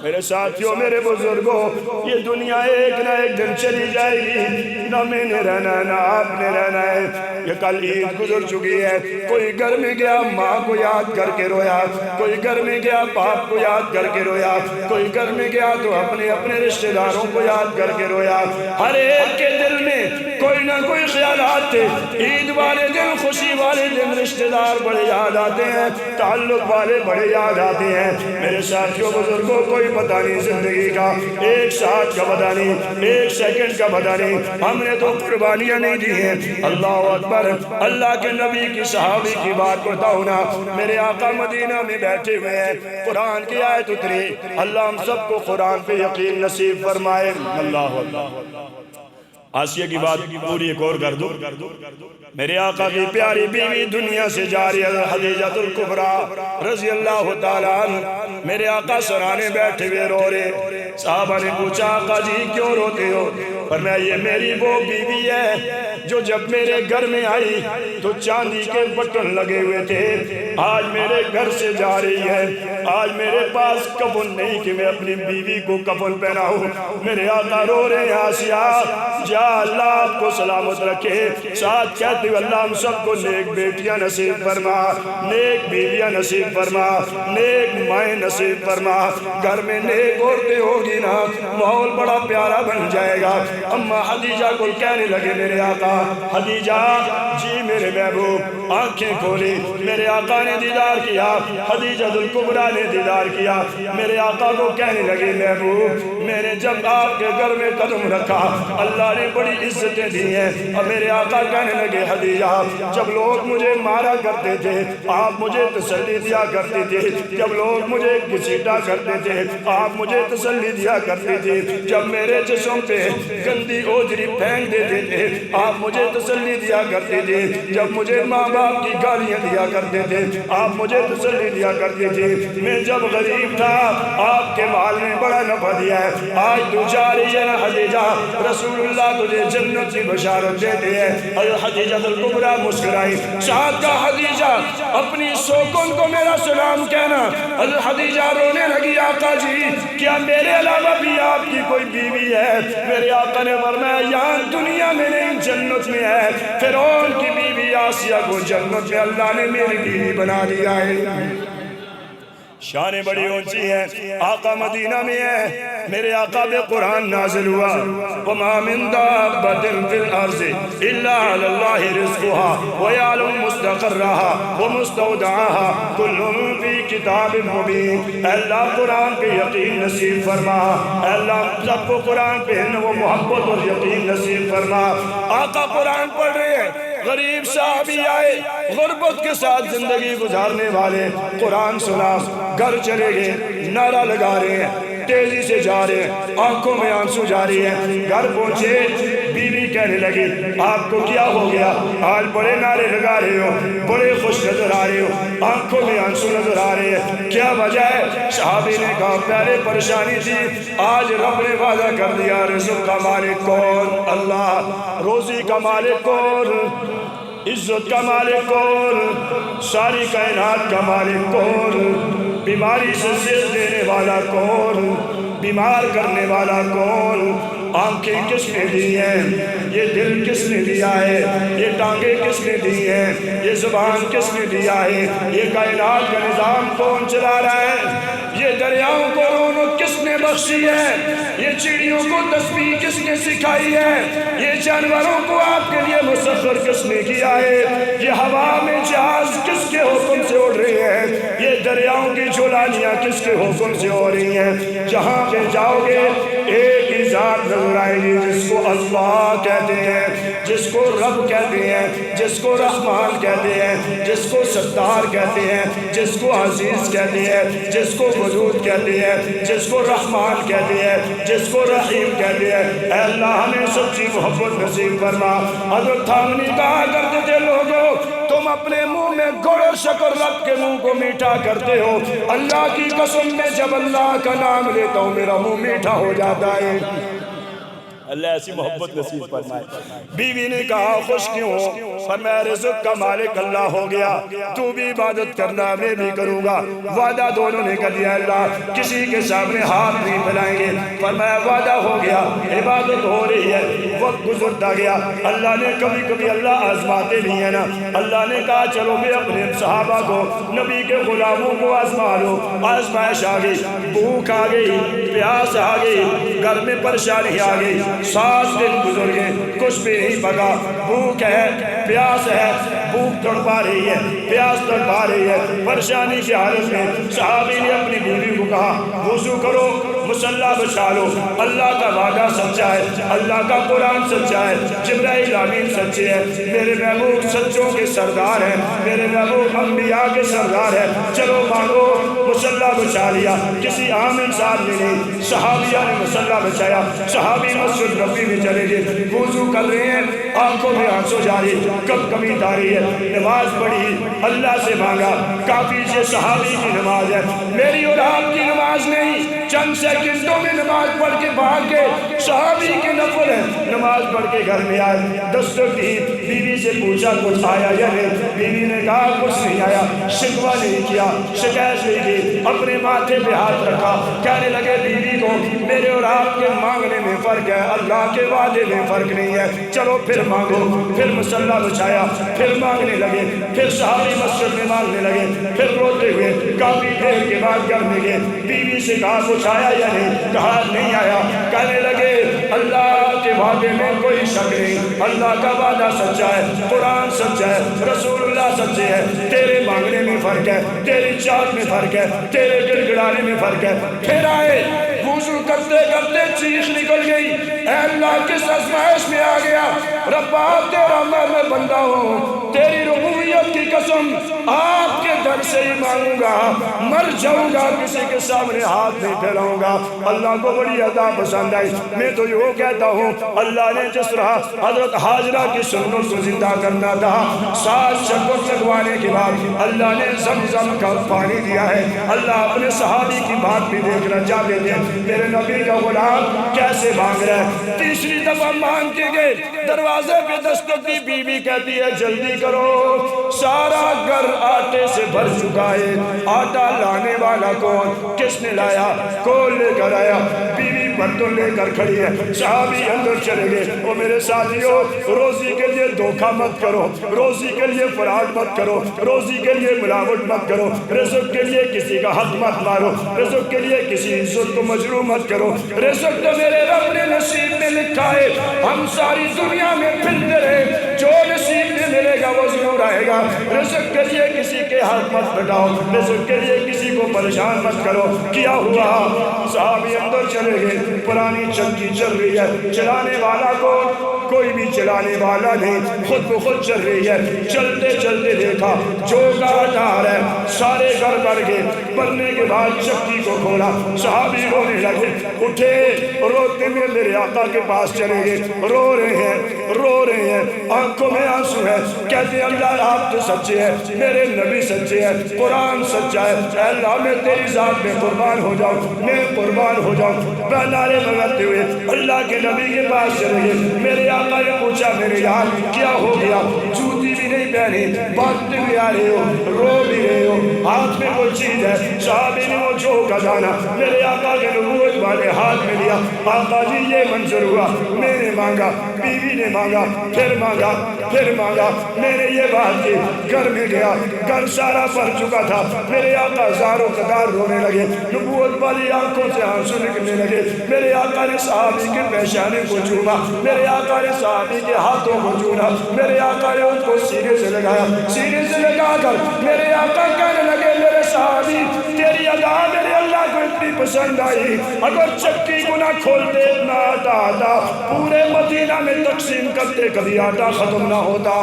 میرے ساتھیوں، میرے بزرگوں، یہ دنیا ایک نہ ایک دن چلی جائے گی، نہ میں نے رہنا ہے نہ آپ نے رہنا ہے۔ یہ کل عید گزر چکی ہے، کوئی گھر میں گیا ماں کو یاد کر کے رویا، کوئی گھر میں گیا باپ کو یاد کر کے رویا، کوئی گھر میں گیا تو اپنے رشتہ داروں کو یاد کر کے رویا۔ ہر ایک کے دل میں کوئی نہ کوئی خیالات تھے۔ عید والے دن، خوشی والے دن رشتہ دار بڑے یاد آتے ہیں، تعلق والے بڑے یاد آتے ہیں۔ میرے ساتھیوں بزرگوں، کوئی پتہ نہیں زندگی کا، ایک ساتھ کا پتہ نہیں، ایک سیکنڈ کا پتہ نہیں، ہم نے تو قربانیاں نہیں دی ہیں۔ اللہ اکبر، اللہ کے نبی کی صحابی کی بات بتاؤں نا، میرے آقا مدینہ میں بیٹھے ہوئے ہیں، قرآن کی آیت اتری، اللہ ہم سب کو قرآن پہ یقین نصیب فرمائے۔ اللہ اللہ آسیہ کی بات پوری ایک اور کر دو۔ میرے آقا کی پیاری بیوی دنیا سے جاری خدیجہ الکبریٰ رضی اللہ تعالیٰ عنہ، میرے آقا سرانے بیٹھے ہوئے رو رہے۔ صحابہ نے پوچھا آقا جی کیوں روتے ہو؟ فرمایا یہ میری وہ بیوی ہے جو جب میرے گھر میں آئی تو چاندی کے بٹن لگے ہوئے تھے، آج میرے گھر سے جا رہی ہے، آج میرے پاس کفن نہیں کہ میں اپنی بیوی کو کفن پہناؤں۔ میرے آقا رو رہے ہیں آسیہ جا اللہ آپ کو سلامت رکھے، ساتھ کہتے ہوئے اللہ ہم سب کو نیک بیٹیاں نصیب فرما، نیک بیویاں نصیب فرما، نیک مائیں نصیب فرما، گھر میں نیک عورتیں ہوگی نا ماحول بڑا پیارا بن جائے گا۔ اما خدیجہ کو کہنے لگے میرے آقا خدیجہ جی میرے محبوب آنکھیں کھولی، میرے آقا نے دیدار کیا، خدیجہ الکبریٰ نے دیدار کیا، میرے آقا کو کہنے لگے محبوب میں نے جب آپ کے گھر میں قدم رکھا اللہ نے بڑی عزتیں دی ہیں۔ اور میرے آقا کہنے لگے خدیجہ جب لوگ مجھے مارا کرتے تھے آپ مجھے تسلی دیا کرتے تھے، جب لوگ مجھے گھسیٹا کرتے تھے آپ مجھے تسلی دیا کرتے تھے، جب میرے جسم پہ گندی اوجری پھینک دیتے تھے آپ مجھے تسلی دیا کرتے تھے، جب مجھے ماں باپ کی گالیاں دیا کرتے تھے آپ مجھے تسلی دیا کرتے تھے، میں جب غریب تھا آپ کے مال نے بڑا نفع دیا ہے، آج تو جا رہی ہے نا خدیجہ، رسول اللہ تجھے جنت کی بشارت دیتے ہیں۔ حضرت خدیجہ الکبریٰ مسکرائی، ساتھ کا خدیجہ اپنی سوکن کو میرا سلام کہنا۔ حضرت خدیجہ رونے لگی، آقا جی کیا میرے علاوہ بھی آپ کی کوئی بیوی ہے؟ میرے آقا نے فرمایا یہاں دنیا میں نہیں جنت میں ہے، فرعون کی بیوی آسیہ کو جنت میں اللہ نے میری بیوی بنا دیا ہے۔ شان بڑی اونچی ہے، آقا مدینہ میں ہے، میرے آقا پہ قرآن نازل ہوا، وَمَا مِن دَابَّةٍ فِي الْأَرْضِ إِلَّا عَلَى اللَّهِ رِزْقُهَا وَيَعْلَمُ مُسْتَقَرَّهَا وَمُسْتَوْدَعَهَا كُلٌّ فِي كِتَابٍ مُبِينٍ۔ اے اللہ قرآن پہ یقین نصیب فرما، اے اللہ سب کو قرآن پہ وہ محبت اور یقین نصیب فرما۔ آقا قرآن پڑھ رہے ہیں، غریب صحابی آئے، غربت کے ساتھ زندگی گزارنے والے، قرآن سنا، گھر چلے گئے، نعرہ لگا رہے ہیں، تیزی سے جا رہے ہیں، آنکھوں میں آنسو جاری ہیں۔ گھر پہنچے، بیوی کہنے لگی آپ کو کیا ہو گیا؟ آج بڑے نعرے لگا رہے ہو، بڑے خوش نظر آ رہے ہو، آنکھوں میں آنسو نظر آ رہے ہیں، کیا وجہ ہے؟ صحابی نے کہا پہلے پریشانی تھی، آج رب نے وعدہ کر دیا، رزق کا مالک کون؟ اللہ۔ روزی کا مالک کون؟ عزت کا مالک کون؟ ساری کائنات کا مالک کون؟ بیماری سے صحت دینے والا کون؟ بیمار کرنے والا کون؟ آنکھیں کس نے دی ہیں؟ یہ دل کس نے دیا ہے؟ یہ ٹانگیں کس نے دی ہیں؟ یہ زبان کس نے دیا ہے؟ یہ کائنات کا نظام کون چلا رہا ہے؟ یہ دریاؤں کو رونق کس نے بخشی ہے؟ یہ چڑیوں کو تسبیح کس نے سکھائی ہے؟ یہ جانوروں کو آپ کے لیے مسخر کس نے کیا ہے؟ یہ ہوا میں جہاز کس کے حکم سے اڑ رہے ہیں؟ یہ دریاؤں کی جولانیاں کس کے حکم سے ہو رہی ہیں؟ جہاں پہ جاؤ گے ایک ہی ذات نظر آئے گی، جس کو اللہ کہتے ہیں، جس کو رب کہتے ہیں، جس کو رحمان کہتے ہیں، جس کو ستار کہتے ہیں، جس کو عزیز کہتے ہیں، جس کو ودود کہتے ہیں، جس کو رحمان کہتے ہیں، جس کو رحیم کہتے ہیں۔ اے اللہ ہمیں سچی محبت نصیب فرما۔ حضرت تھانوی کہا کرتے تھے لوگوں تم اپنے منہ میں گڑ و شکر رب کے منہ کو میٹھا کرتے ہو، اللہ کی قسم میں جب اللہ کا نام لیتا ہوں میرا منہ میٹھا ہو جاتا ہے۔ اللہ ایسی محبت نصیب فرمائے۔ بیوی نے کہا خوش کیوں ہو؟ فرمایا رزق کا مالک اللہ ہو گیا، تو بھی عبادت کرنا میں بھی کروں گا۔ وعدہ دونوں نے کر دیا، اللہ کسی کے سامنے ہاتھ نہیں پھیلائیں گے۔ فرمایا وعدہ ہو گیا، عبادت ہو رہی ہے، وقت گزرتا گیا۔ اللہ نے کبھی کبھی اللہ آزماتے بھی ہیں نا، اللہ نے کہا چلو میں اپنے صحابہ کو، نبی کے غلاموں کو آزما لو۔ آزمائش آ گئی، بھوک آ گئی، پیاس آ گئی، گھر میں پریشانی آ گئی، 7 دن گزر گئے، کچھ بھی نہیں پکا، بھوک ہے، پیاس ہے، بھوک تڑپا رہی ہے، پیاس تڑپا رہی ہے، پریشانی کی حالت میں صحابی نے اپنی بیوی کو کہا وضو کرو، مصلی بچھا لو، اللہ کا وعدہ سچا ہے، اللہ کا قرآن سچا ہے، جبرائیل امین سچے ہے، میرے محبوب سچوں کے سردار ہیں، میرے محبوب انبیاء کے سردار ہیں، چلو مانگو۔ مصلی بچھا لیا، کسی عام انسان نے نہیں، صحابیہ نے مصلی بچھایا، صحابی مسجد نبی میں چلے گئے، وضو کر رہے ہیں، آنکھوں میں آنسو جاری، کب کمی تاری ہے، نماز پڑھی، اللہ سے مانگا، کافی سے صحابی کی نماز ہے، میری اور آپ کی نماز نہیں، چند سیکنڈوں میں نماز پڑھ کے بھاگ کے صحابی کی نفل ہے، نماز پڑھ کے گھر میں آئے، دستک دی، بیوی سے پوچھا کچھ آیا یا نہیں؟ بیوی نے کہا کچھ نہیں آیا، شکوہ نہیں کیا، شکایت نہیں کی، اپنے ماتھے پہ ہاتھ رکھا، کہنے لگے بیوی کو میرے اور آپ کے مانگنے میں فرق ہے، اللہ کے وعدے میں فرق نہیں ہے، چلو پھر مانگو۔ پھر مصلی بچھایا، پھر مانگنے لگے، پھر صحابی مسجد میں مانگنے لگے، پھر روتے ہوئے کافی دیر کے بعد گھر میں گئے، بیوی سے کہا کچھ آیا یا نہیں؟ کہا نہیں آیا، کہنے لگے اللہ کے وعدے میں کوئی شک نہیں، اللہ کا وعدہ سچا ہے، قرآن سچا ہے، رسول اللہ سچے ہے، تیرے مانگنے میں فرق ہے، تیری چاہت میں فرق ہے، تیرے گڑ گڑانے میں فرق ہے۔ پھر آئے، وضو کرتے کرتے چیخ نکل گئی، اے اللہ کس آزمائش میں آ گیا؟ رب آپ تیرا میں بندہ ہوں، تیری ربوبیت کی قسم قسم آپ کے در سے ہی مانگوں گا، مر جاؤں گا کسی کے سامنے ہاتھ نہیں پھیلاؤں گا۔ اللہ کو بڑی ادا پسند آئی۔ میں تو یہ کہتا ہوں اللہ نے جس طرح حضرت حاجرہ کی سنت کو زندہ کرنا تھا، 7 شکر لگوانے کے بعد اللہ نے زمزم کا پانی دیا ہے۔ اللہ اپنے صحابی کی بات بھی دیکھنا چاہتے تھے، میرے نبی کا غلام کیسے مانگ رہا ہے۔ تیسری دفعہ مانگ کے گئے، دروازے پہ دستک دی، بیوی کہتی ہے جلدی کرو، سارا گھر آٹے سے بھر چکا ہے۔ آٹا لانے والا کون؟ کس نے لایا؟ کون لے کر آیا؟ بیوی برتن لے کر کھڑی ہے۔ صحابی اندر چلے گئے، وہ میرے ساتھیوں روزی کے لیے دھوکہ مت کرو، روزی کے لیے فراڈ مت کرو، روزی کے لیے ملاوٹ مت کرو، رزق کے لیے کسی کا حق مت مارو، رزق کے لیے کسی عزت کو مجروح مت کرو۔ رزق تو میرے رب نے نصیب میں لکھا ہے، ہم ساری دنیا میں پھرتے رہے، جو نصیب میں ملے گا وہ ضرور آئے گا۔ رزق کے لیے کسی کے حق مت بٹاؤ، رزق کے لیے کسی کو پریشان مت کرو۔ کیا ہوا؟ صحابی اندر چلے گئے، پرانی چکی چل رہی ہے، چلانے والا کو کوئی بھی چلانے والا نہیں، خود بخود چل رہی ہے۔ چلتے چلتے دیکھا جو گاٹ آ رہا ہے، سارے گھر بھر گئے۔ بھرنے کے بعد چکی کو کھولا، صحابی رونے لگے، اٹھے روتے ہوئے میرے آقا کے پاس چلے گئے، رو رہے ہیں، آنکھوں میں آنسو ہے، کہتے ہیں اللہ آپ تو سچے ہیں، میرے نبی سچے ہیں، قرآن سچا ہے، اے اللہ میں تیری ذات میں قربان ہو جاؤں، میں قربان ہو جاؤں۔ نعرے لگاتے ہوئے اللہ کے نبی کے پاس چلے گئے۔ میرے آقا نے پوچھا میرے یار کیا ہو گیا؟ جوتی بھی نہیں پہنی، بھاگتے ہوئے آ رہے ہو، رو بھی رہے ہو، ہاتھ میں کوئی چیز ہے؟ صحابی نے وہ جو کا دانا میرے آقا کے نبوت والے ہاتھ میں لیا۔ آقا جی یہ منظر ہوا، میں نے مانگا، بیوی نے مانگا، پھر مانگا، پھر مانگا، میں نے یہ بات کی، گھر میں گیا، گھر سارا بھر چکا تھا۔ میرے آقا زاروں قطار رونے لگے، نبوت والی آنکھوں سے آنسو نکلنے لگے۔ میرے آقا نے صحابی کے پیشانے کو چوما، میرے آقا نے صحابی کے ہاتھوں کو چوما، میرے آقا نے ان کو سینے سے لگایا، سینے سے لگا کر میرے آقا کہنے لگے میرے صحابی تیری ادا میرے اللہ کو اتنی پسند آئی، اگر چکی کو نہ کھولتے اتنا آٹا آتا پورے مدینہ میں تقسیم کرتے کبھی آٹا ختم نہ ہوتا۔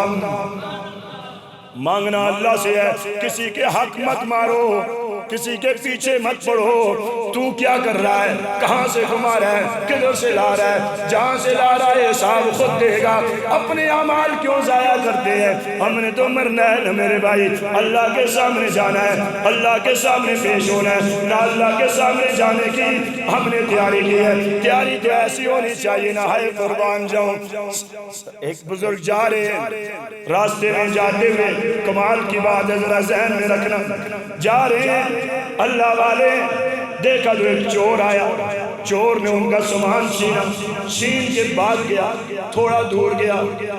مانگنا اللہ سے ہے، کسی کے حق مت مارو، کسی کے پیچھے مت پڑھو۔ تو کیا کر رہا ہے؟ کہاں سے کما رہا ہے؟ کدھر سے لا رہا ہے؟ جہاں سے لا رہا ہے حساب خود دے گا۔ اپنے اعمال کیوں ضائع کرتے ہیں؟ ہم نے تو مرنا ہے نا میرے بھائی، اللہ کے سامنے جانا ہے، اللہ کے سامنے پیش ہونا ہے نہ، اللہ کے سامنے جانے کی ہم نے تیاری کی ہے۔ تیاری تو ایسی ہونی چاہیے نہ ہائے قربان جاؤں۔ ایک بزرگ جا رہے ہیں، راستے میں جاتے ہوئے کمال کی بات ہے ذرا ذہن میں رکھنا، جا رہے ہیں اللہ والے، دیکھا تو ایک چور آیا، چور نے ان کا سامان چھینا، چھین کے بعد گیا، تھوڑا دور گیا،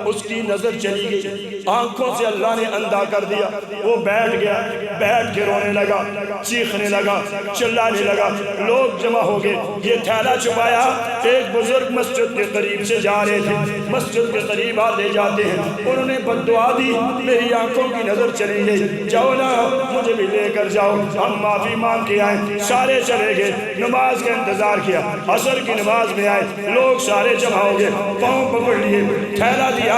اس کی نظر چلی گئی، آنکھوں سے اللہ نے اندھا کر دیا، وہ بیٹھ گیا، بیٹھ کے رونے لگا، چیخنے لگا، چلانے لگا، لوگ جمع ہو گئے، یہ تھیلا چھپایا۔ ایک بزرگ مسجد کے قریب سے جا رہے تھے، مسجد کے قریب آتے جاتے ہیں، انہوں نے بد دعا دی، میری آنکھوں کی نظر چلی گئی، جاؤ نا مجھے بھی لے کر جاؤ، ہم معافی مانگ کے آئیں۔ سارے چلے گئے، نماز کا انتظار کیا، عصر کی نماز میں آئے، لوگ سارے جمع ہو گئے، پاؤں پکڑ لیے، تھیلا دیا،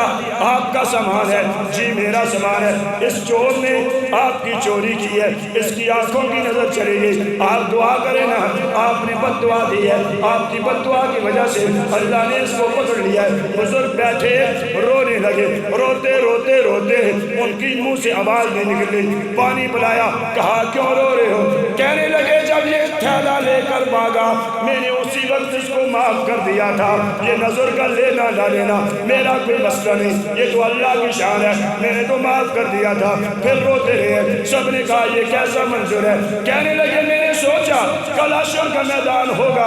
آپ کا سامان ہے؟ جی میرا سامان ہے۔ اس چور نے آپ کی چوری کی ہے، اس کی آنکھوں کی نظر چلی گئی، آپ دعا کریں نا، آپ نے بد دعا دی ہے، آپ کی بد دعا کی وجہ سے اللہ نے اس کو پکڑ لیا ہے۔ بزرگ بیٹھے رونے لگے، روتے روتے روتے ان کی منہ سے آواز نہیں نکلی، پانی پلایا، کہا کیوں رو رہے ہو؟ کہنے لگے جب یہ تھیلا لے کر بھاگا میں نے اسی وقت اس کو معاف کر دیا تھا، یہ نظر کا لینا نہ لینا میرا کوئی مسئلہ نہیں، یہ تو اللہ کی شان ہے، میں نے تو معاف کر دیا تھا۔ پھر روتے رہے، سب نے کہا یہ کیسا منظر ہے؟ کہنے لگے میں نے سوچا کل حشر کا میدان ہوگا،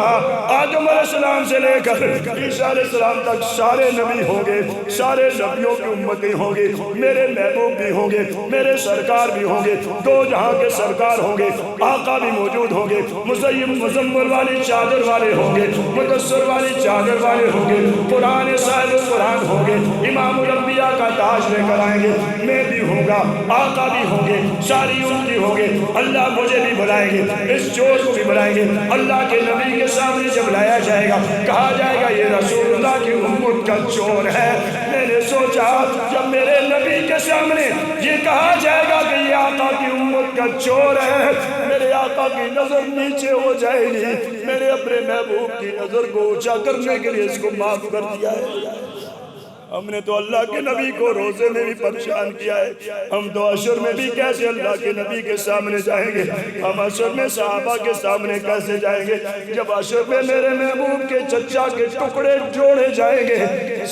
آدم علیہ السلام سے لے کر عیسیٰ علیہ السلام تک سارے نبی ہوں گے، سارے نبیوں کی امتیں ہوں گے، میرے محبوب بھی ہوں گے، میرے سرکار بھی ہوں گے، دو جہاں کے سرکار ہوں گے، آقا بھی موجود ہوں گے، مزمل والی چادر والے ہوں گے، مدثر والی چادر والے ہوں گے، قرآن صاحب قرآن ہوں گے، امام الانبیاء کا تاج لے کر آئیں گے، میں بھی ہوں گا، آقا بھی ہوں گے، ساری امتی ہوں گے، اللہ مجھے بھی بلائیں گے، اس چور کو بھی بلائیں گے، اللہ کے نبی کے سامنے جب لایا جائے گا کہا جائے گا یہ رسول اللہ کی امت کا چور ہے۔ میں نے سوچا جب میرے نبی کے سامنے یہ کہا جائے گا کہ یہ آقا کی امت کا چور ہے، میرے آقا کی نظر نیچے ہو جائے گی، میرے اپنے محبوب کی نظر کو اونچا کرنے کے لیے اس کو معاف کر دیا ہے۔ ہم نے تو اللہ کے نبی کو روزے میں بھی پریشان کیا ہے، ہم تو عشر میں بھی کیسے اللہ کے نبی کے سامنے جائیں گے، ہم عشر میں صحابہ کے سامنے کیسے جائیں گے، جب عشر میں میرے محبوب کے چچا کے ٹکڑے جوڑے جائیں گے،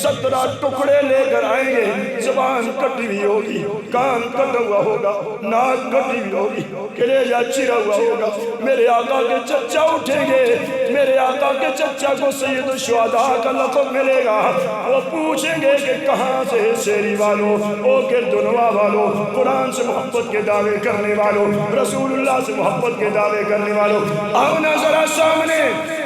17 ٹکڑے لے کر آئیں گے، زبان کٹی ہوئی ہوگی، کان کٹا ہوا ہوگا، ناک کٹی ہوئی ہوگی، کلیجہ چرا ہوا ہوگا، میرے آقا کے چچا اٹھیں گے، میرے آقا کے چچا کو سید الشہداء کا لقب ملے گا، وہ پوچھیں گے کہ کہاں سے شیری والوں، او گردنوا والوں، قرآن سے محبت کے دعوے کرنے والوں، رسول اللہ سے محبت کے دعوے کرنے والوں، آؤ نا ذرا سامنے،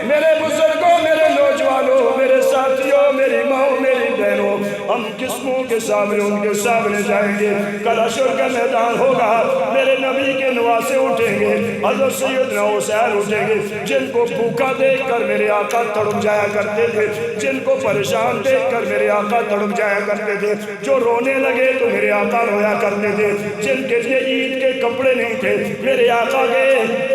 میرے بزرگوں، میرے نوجوانوں، میرے ساتھیوں، میری ماں، میری بہنوں، ہم قسموں کے سامنے ان کے سامنے جائیں گے، کل حشر کا میدان ہوگا، میرے نبی کے نواسے اٹھیں گے، حضرت سیدنا حسین اٹھیں گے، جن کو بھوکا دیکھ کر میرے آقا تڑپ جایا کرتے تھے، جن کو پریشان دیکھ کر میرے آقا تڑپ جایا کرتے تھے، جو رونے لگے تو میرے آقا رویا کرتے تھے، جن کے لیے عید کے کپڑے نہیں تھے، میرے آقا کے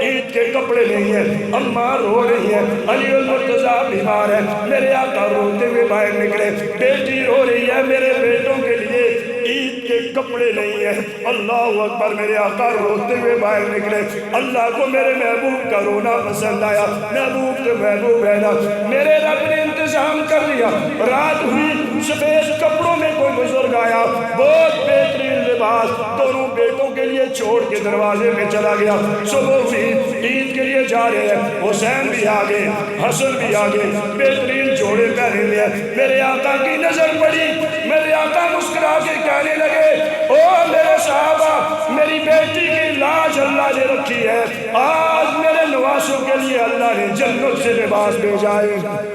عید کے کپڑے نہیں ہیں، اماں رو رہی ہے، علی المرتضیٰ بیمار ہے، میرے آقا روتے ہوئے باہر نکلے، بیٹی رو رہی ہے، میرے بیٹوں کے لیے عید کے کپڑے نہیں ہیں، اللہ اکبر، میرے آقا روتے ہوئے باہر نکلے، اللہ کو میرے محبوب کا رونا پسند آیا، محبوب تو محبوب ہے نا، میرے رب نے انتظام کر لیا، رات ہوئی، سفید کپڑوں میں کوئی بزرگ آیا، بہت بہترین لباس دونوں بیٹوں کے لیے چھوڑ کے دروازے میں چلا گیا، صبح ہوئی، عید کے لیے جا رہے ہیں، حسین بھی آگے، حسن بھی آگے، بہترین جوڑے پہنے ہوئے ہیں، میرے آقا کی نظر پڑی، میرے آقا مسکرا کے کہنے لگے، او میرے صحابہ، میری بیٹی کی لاج اللہ نے رکھی ہے، آج میرے نواسوں کے لیے اللہ نے جنت سے لباس بھیجا ہے،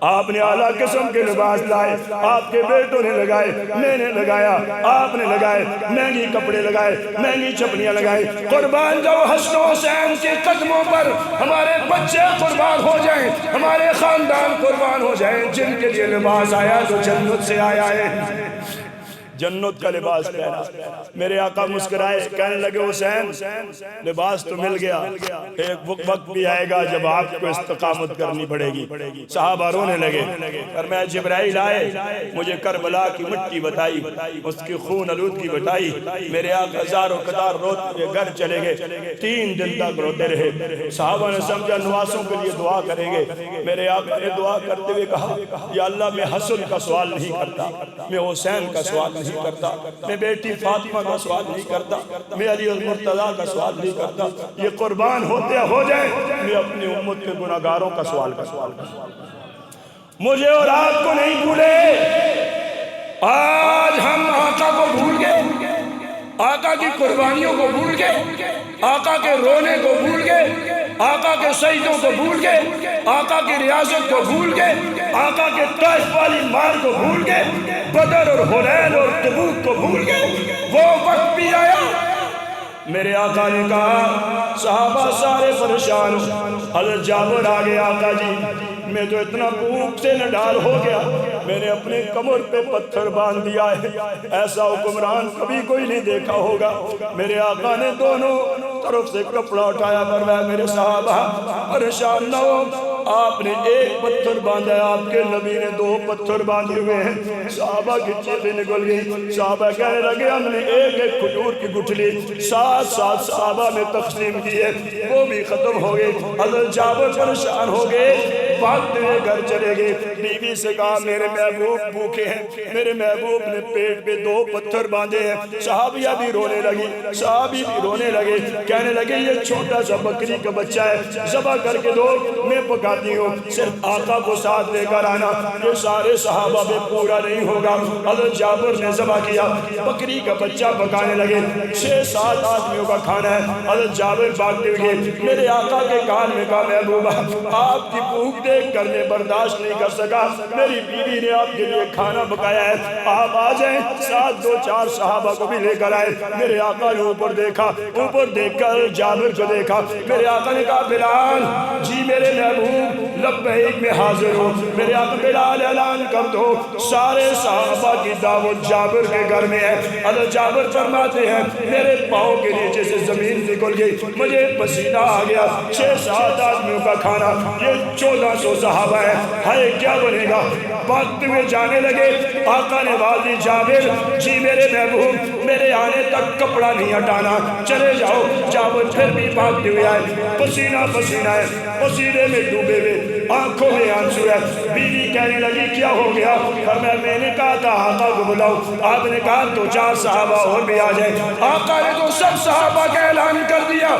آپ نے اعلیٰ قسم کے لباس لائے، آپ کے بیٹوں نے لگائے، میں نے لگایا، آپ نے لگائے، مہنگی کپڑے لگائے، مہنگی چپڑیاں لگائے، قربان جاؤ حسن و حسین کے قدموں پر، ہمارے بچے قربان ہو جائیں، ہمارے خاندان قربان ہو جائیں، جن کے لیے لباس آیا تو جنت سے آیا ہے، جنت کا لباس پہنا، میرے آقا مسکرائے، کہنے لگے حسین لباس تو مل گیا، ایک وقت بھی آئے گا جب آپ کو استقامت کرنی پڑے گی، صحابہ رونے لگے، فرمایا جبرائیل آئے، مجھے کربلا کی مٹی بتائی، اس کی خون آلودگی بتائی، میرے آقا ہزاروں قطار روتے گھر چلے گئے، 3 دن تک روتے رہے، صحابہ نے سمجھا نواسوں کے لیے دعا کریں گے، میرے آقا نے دعا کرتے ہوئے کہا یا اللہ میں حسن کا سوال نہیں کرتا، میں حسین کا سوال نہیں کرتا، میں بیٹی فاطمہ کا سوال نہیں کرتا، میں علی المرتضیٰ کا سوال نہیں کرتا، یہ قربان ہوتے ہو جائیں، میں اپنی امت کے گناہگاروں کا سوال کرتا، مجھے اور آپ کو نہیں بھولے، آج ہم آقا کو بھول گئے، آقا کی قربانیوں کو بھول گئے، آقا کے رونے کو بھول گئے، آقا کے سجدوں کو بھول گئے، آقا کی ریاضت کو بھول گئے، آقا کے طائف والی مار کو بھول گئے، بدر اور حنین اور تبوک کو بھول گئے، وہ وقت بھی آیا، میرے آقا نے کہا صحابہ سارے پریشان، حضرت جابر آگے آقا جی میں تو اتنا بھوک سے نڈال ہو گیا، میں نے اپنے کمر پہ پتھر باندھ دیا ہے، ایسا حکمران کبھی کوئی نہیں دیکھا ہوگا، میرے آقا نے دونوں طرف سے کپڑا اٹھایا، فرمایا میرے صحابہ پریشان نہ ہو، آپ نے ایک پتھر باندھا ہے، آپ کے نبی نے 2 پتھر باندھے ہوئے ہیں، صحابہ کی چیخیں نکل گئی، صحابہ کہنے لگے ہم نے ایک ایک کھجور کی گٹھلی 7 صحابہ میں تقسیم کی ہے، وہ بھی ختم ہو گئی، حضرت جابر پریشان ہو گئے، بھاگتے ہوئے گھر چلے گئے، بیوی سے کہا میرے محبوب بھوکے ہیں، میرے محبوب نے پیٹ پہ 2 پتھر باندھے ہیں، صحابیہ بھی رونے لگی، صحابی بھی رونے لگے، کہنے لگے یہ چھوٹا سا بکری کا بچہ ہے، ذبح کر کے دو میں پکاتی ہوں، صرف آقا کو ساتھ لے کر آنا، یہ سارے صحابہ میں پورا نہیں ہوگا، حضرت جابر نے ذبح کیا، بکری کا بچہ پکانے لگے، 6-7 آدمیوں کا کھانا ہے، حضرت جابر بھاگتے ہوئے میرے آقا کے کان میں کہا محبوبہ آپ کی بھوک دیکھ کر میں برداشت نہیں کر سکتا، سکا، میری بیوی نے آپ کے لیے کھانا پکایا ہے، آپ آ جائیں۔ ساتھ 2-4 صحابہ کو بھی لے کر آئے۔ میرے آقا نے اوپر دیکھا، اوپر دیکھ کر جابر کو دیکھا۔ میرے آقا نے کہا بلال جی میرے محبوب لبیک میں حاضر ہوں۔ میرے آقا بلال اعلان کر دو۔ سارے صحابہ کی دعوت جابر کے گھر میں ہے۔ حضرت جابر فرماتے ہیں میرے پاؤں کے نیچے سے زمین نکل گئی، مجھے پسینہ آ گیا۔ 6-7 آدمیوں کا کھانا، یہ 1400 صحابہ ہے، ہائے کیا بنے گا؟ بھاگتے ہوئے جانے لگے۔ آقا نے آواز دی جابر جی میرے محبوب میرے آنے تک کپڑا نہیں ہٹانا، چلے جاؤ۔ جابر پھر بھی بھاگتے ہوئے آئے، پسینہ پسینہ ہے، پسینے میں ڈوبے ہوئے، آنکھوں میں آنسو ہے۔ بیوی کہنے لگی کیا ہو گیا؟ فرمایا میں نے کہا تھا آقا کو بلاؤ، آپ نے کہا 2-4 صحابہ اور بھی آ جائیں۔ آقا نے تو سب صحابہ کا اعلان کر دیا۔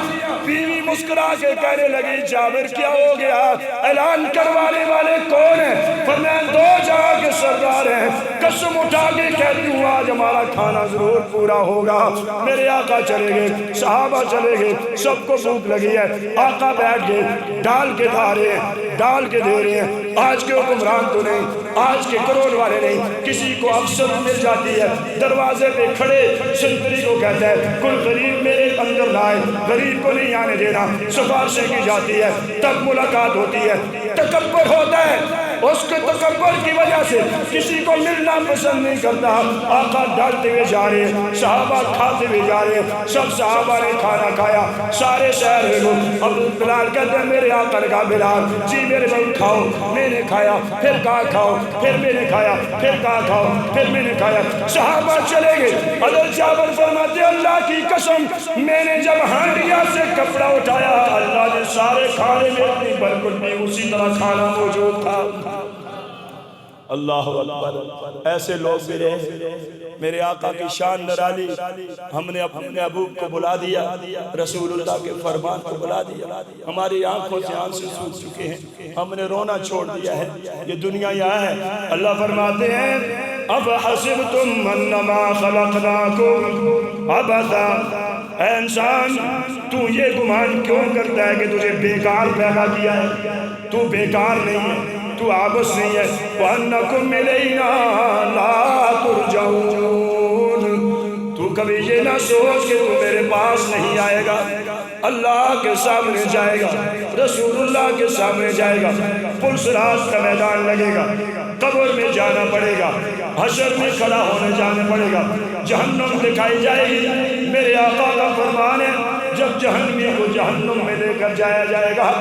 بیوی مسکرا کے کہنے لگی جابر کیا ہو گیا؟ اعلان کروانے والے کون ہیں؟ فرمایا 2 جہاں کے سردار ہیں، قسم اٹھا کے کہتی ہوں آج ہمارا کھانا ضرور پورا ہوگا۔ میرے آقا چلے گئے، صحابہ چلے گئے، سب کو بھوک لگی ہے۔ آقا بیٹھ گئے، ڈال کے دھا رہے ہیں، ڈال کے دے رہے ہیں۔ آج کے حکمران تو نہیں، آج کے کروڑ والے نہیں، کسی کو افسر مل جاتی ہے، دروازے پہ کھڑے سنتری کو کہتا ہے کوئی غریب میرے اندر نہ آئے، غریب کو نہیں آنے دینا، سفارشیں کی جاتی ہے، تب ملاقات ہوتی ہے۔ تکبر ہوتا ہے، اس کے تکبر کی وجہ سے کسی کو ملنا پسند نہیں کرتا۔ آقا ڈالتے ہوئے جا رہے ہیں، صحابہ کھاتے ہوئے جا رہے ہیں، سب صحابہ نے کھانا کھایا، سارے شہر میں لوگ۔ اب بلال کہتے ہیں میرے آقا نے کہا بلال جی میرے بھائی کھاؤ، میں نے کھایا، پھر کہا کھاؤ، پھر میں نے کھایا، پھر کہا کھاؤ، پھر میں نے کھایا۔ صحابہ چلے گئے۔ حضرت جابر فرماتے اللہ کی قسم میں نے جب ہانڈیا سے کپڑا اٹھایا اللہ نے سارے کھانے میں اتنی برکت دی، اسی طرح کھانا موجود تھا۔ اللہ اکبر، ایسے لوگ بھی رہے۔ میرے آقا کی شان نرالی، ہم نے اپنے محبوب کو بلا دیا، رسول اللہ کے فرمان کو بلا دیا، ہماری آنکھوں سے آنسو سوکھ چکے ہیں، ہم نے رونا چھوڑ دیا ہے، یہ دنیا یہاں ہے۔ اللہ فرماتے ہیں اب حسبتم انما خلقناکم عبثا، اے انسان تو یہ گمان کیوں کرتا ہے کہ تجھے بیکار پیدا کیا ہے؟ تو بیکار نہیں ہے، تو عابس نہیں ہے۔ وَأَنَّكُمْ إِلَيْنَا لَا تُرْجَعُونَ، تو کبھی یہ نہ سوچ کہ تو میرے پاس نہیں آئے گا، اللہ کے سامنے جائے گا، رسول اللہ کے سامنے جائے گا، پلسرات کا میدان لگے گا، قبر میں جانا پڑے گا، حشر میں کھڑا ہونے جانا پڑے گا، جہنم دکھائی جائے گی۔ میرے آقا کا فرمان ہے جب جہنمی کو جہنم میں لے کر جایا جائے گا،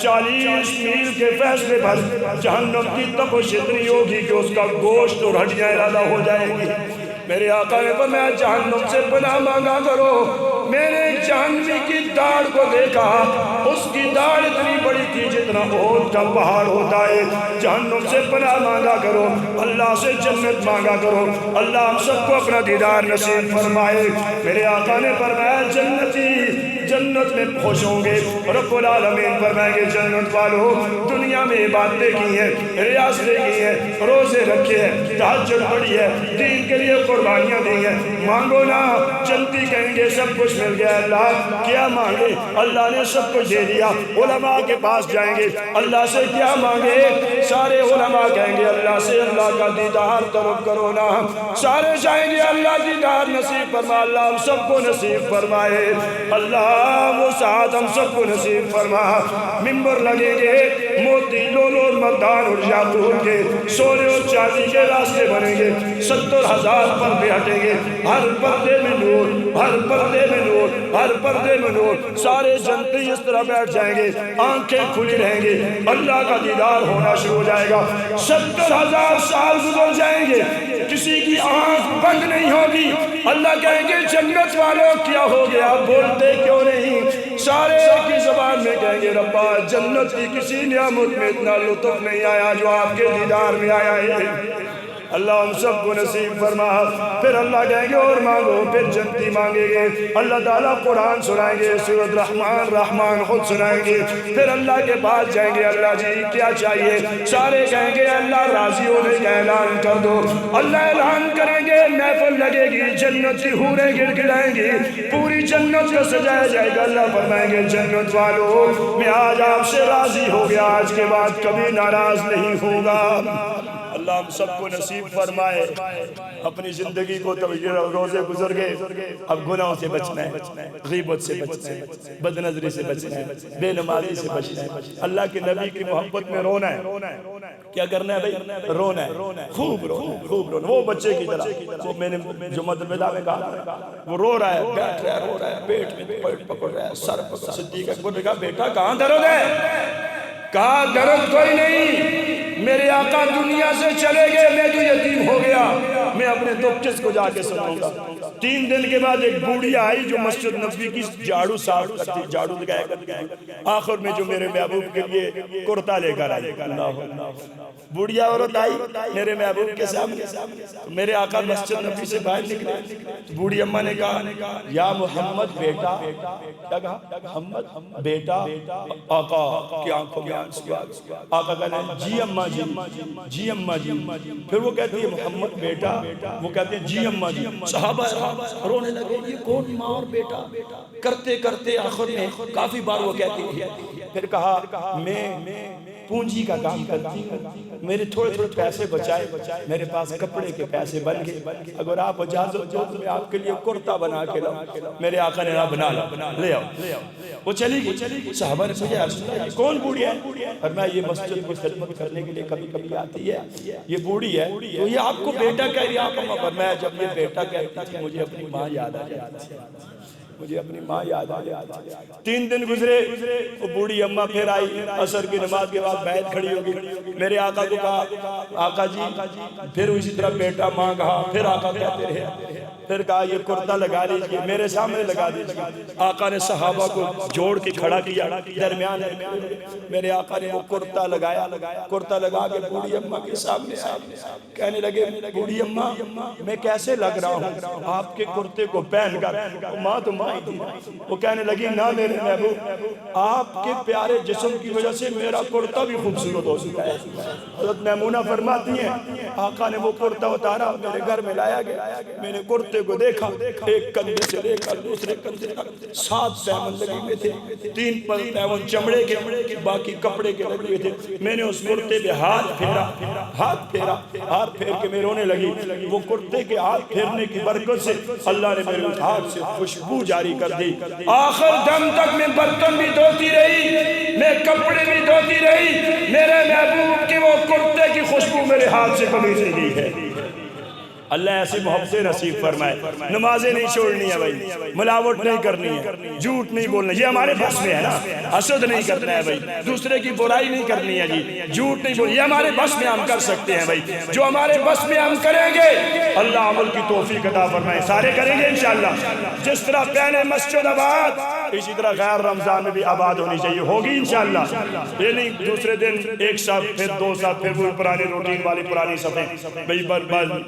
40 میل کے فیصلے پر جہنم کی تپش اتنی ہوگی کہ اس کا گوشت اور ہڈیاں ارادہ ہو جائے گی۔ میرے آقا نے فرمایا جہنم سے پناہ مانگا کرو۔ میں نے جہنمی کی داڑھ کو دیکھا، اس کی داڑھ اتنی بڑی تھی جتنا احد کا پہاڑ ہوتا ہے۔ جہنم سے پناہ مانگا کرو، اللہ سے جنت مانگا کرو، اللہ ہم سب کو اپنا دیدار نصیب فرمائے۔ میرے آقا نے فرمایا جنتی جنت میں خوش ہوں گے، رب العالمین فرمائیں گے جنت والو دنیا میں عبادتیں کی ہیں، ریاضتیں کی ہیں، روزے رکھے ہیں، تہجد پڑھی ہے، دین کے لیے قربانیاں دی ہیں، مانگو نا۔ جنتی کہیں گے سب کچھ مل گیا اللہ، کیا مانگے؟ اللہ نے سب کچھ دے دیا۔ علماء کے پاس جائیں گے، اللہ سے کیا مانگے؟ سارے علماء کہیں گے اللہ سے اللہ کا دیدار طلب کرو نا۔ سارے جائیں گے اللہ دیدار نصیب فرما، اللہ ہم سب کو نصیب فرمائے، اللہ وہ ساتھ ہم سب کو نصیب فرما۔ ممبر لگیں گے، موتی لولو مردان اور یاقوت کے، سونے اور چاندی کے راستے بنیں گے، 70,000 پردے ہٹیں گے، ہر پردے میں نور، ہر پردے میں نور، ہر پردے میں نور۔ سارے جنتی اس طرح بیٹھ جائیں گے، آنکھیں کھلی رہیں گے، اللہ کا دیدار ہونا شروع ہو جائے گا۔ 70,000 سال گزر جائیں گے، کسی کی آنکھ بند نہیں ہوگی۔ اللہ کہیں گے جنت والوں کیا ہو گیا، بولتے کیوں نہیں؟ سارے کی زبان میں کہیں گے ربا جنت کی کسی نعمت میں اتنا لطف نہیں آیا جو آپ کے دیدار میں آیا ہے۔ اللہ ہم سب کو نصیب فرما۔ پھر اللہ کہیں گے اور مانگو، پھر جنتی مانگیں گے، اللہ تعالیٰ قرآن سنائیں گے، سورۃ رحمان خود سنائیں گے، پھر اللہ کے پاس جائیں گے، اللہ جی کیا چاہیے؟ سارے کہیں گے اللہ راضی ہونے کا اعلان کر دو۔ اللہ اعلان کریں گے، محفل لگے گی، جنت کی حوریں گڑ گڑائیں گی، پوری جنت کو سجایا جائے گا۔ اللہ فرمائیں گے جنت والو میں آج آپ سے راضی ہو گیا، آج کے بعد کبھی ناراض نہیں ہوگا۔ اللہ ہم سب کو نصیب فرمائے۔ اپنی زندگی کو روزے گزر گئے، اب گناہوں سے بچنا ہے، غیبت سے بچنا ہے، بد نظری سے بچنا ہے، بے نمازی سے بچنا ہے، اللہ کے نبی کی محبت میں رونا ہے۔ کیا کرنا ہے بھائی؟ رونا ہے، خوب رونا ہے، خوب رونا ہے۔ وہ بچے کی طرح، وہ میں نے جو مدرسہ میں کہا، وہ رو رہا ہے، بیٹھ رہا ہے، رو رہا ہے، پیٹ میں پیٹ پکڑ رہا ہے، سر پکڑ۔ صدیق اکبر نے کہا بیٹا کہاں درد ہے؟ کہا درد کوئی نہیں، میرے آقا دنیا سے چلے گئے، میں تو یتیم ہو گیا، میں اپنے دکھ کس کو جا کے سنوں گا؟ 3 دن کے بعد ایک بوڑھیا آئی جو مسجد نبوی کی جھاڑو صاف کرتی، جھاڑو لگایا کرتی، آخر میں جو میرے محبوب کے لیے کرتا لے کر آئی۔ بوڑھیا عورت آئی میرے محبوب کے سامنے، میرے آقا مسجد نبوی سے باہر نکلے، بوڑھی اماں نے کہا یا محمد بیٹا، کیا کہا؟ محمد بیٹا۔ آقا کی آنکھوں میں آنسو آ گئے۔ آقا کہنے جی اماں جی، جی اماں جی۔ پھر وہ کہتی ہے محمد بیٹا، وہ کہتے ہیں جی اماں جی۔ صحابہ رونے لگے، یہ کون ماں اور بیٹا؟ کرتے کرتے آخر میں کافی بار وہ کہتی ہے، پھر کہا میں پونجی کا کام کرتی ہوں، میرے تھوڑے تھوڑے پیسے بچائے، میرے پاس کپڑے کے پیسے بن گئے، اگر آپ اجازت دو تو میں آپ کے لیے کرتا بنا کے لاؤں۔ میرے آقا نے بنا لے آؤ۔ وہ چلی گئی۔ صحابہ نے پوچھا یا رسول اللہ کون بوڑھی ہے؟ فرمایا یہ مسجد کی خدمت کرنے کے لیے کبھی کبھی آتی ہے، یہ بوڑھی ہے، تو یہ آپ کو بیٹا کہہ رہی ہے؟ آپ کو فرمایا جب یہ بیٹا کہتی تھی مجھے اپنی ماں یاد آ جاتی تھی، مجھے اپنی ماں یاد آ جاتی تھی۔ 3 دن گزرے، وہ بوڑھی اماں پھر آئی، عصر کی نماز کے بعد بیعت کھڑی ہوگی، میرے آقا کو کہا آقا جی، پھر اسی طرح بیٹا ماں کہا، پھر آقا کہتے رہے، پھر کہا یہ کرتا لگا لیجئے، میرے سامنے لگا دیجئے۔ آقا نے صحابہ کو جوڑ کے کھڑا کیا، درمیان میرے آقا نے وہ کرتا لگایا، کرتا لگا کے بوڑھی اماں کے سامنے آئے، کہنے لگے بوڑھی اماں میں کیسے لگ رہا ہوں آپ کے کرتے کو پہن کر؟ ماں تو ماں ہی تھی۔ وہ کہنے لگی نہ میرے محبوب، آپ کے پیارے جسم کی وجہ سے میرا کرتا بھی خوبصورت ہو چکا ہے۔ حضرت میمونہ فرماتی ہیں آقا نے وہ کرتا اتارا، میرے گھر میں لایا گیا، میں نے کرتے کو دیکھا، ایک کندھے سے لے کر دوسرے کندھے تک 7 پیمن لگے ہوئے تھے، 3 پیمن چمڑے کے، باقی کپڑے کے لگے ہوئے تھے۔ میں نے اس کرتے پہ ہاتھ پھیرا، ہاتھ پھیر کے میں رونے لگی۔ وہ کرتے کے ہاتھ پھیرنے کی برکت سے اللہ نے میرے ہاتھ سے خوشبو جاری کر دی۔ آخر دم تک میں برتن بھی دھوتی رہی، میں کپڑے بھی دھوتی رہی، میرے محبوب کی وہ کرتے کی خوشبو میرے ہاتھ سے کبھی نہیں گئی ہے۔ اللہ ایسی محبت نصیب فرمائے۔ نمازیں نہیں چھوڑنی ہے بھائی، ملاوٹ نہیں کرنی ہے، جھوٹ نہیں بولنا، یہ ہمارے بس میں ہے نا، حسد نہیں کرنا ہے بھائی، دوسرے کی برائی نہیں کرنی ہے جی، جھوٹ نہیں بولنا، یہ ہمارے بس میں ہم کر سکتے ہیں بھائی، جو ہمارے بس میں ہم کریں گے اللہ عمل کی توفیق عطا فرمائے، سارے کریں گے انشاءاللہ۔ جس طرح پہلے مسجد آباد، اسی طرح غیر رمضان میں بھی آباد ہونی چاہیے، ہوگی انشاءاللہ۔ یہ نہیں دوسرے دن ایک ساتھ پھر 2 ساتھ پھر وہ پرانے روٹین والی پرانی صفیں بھئی،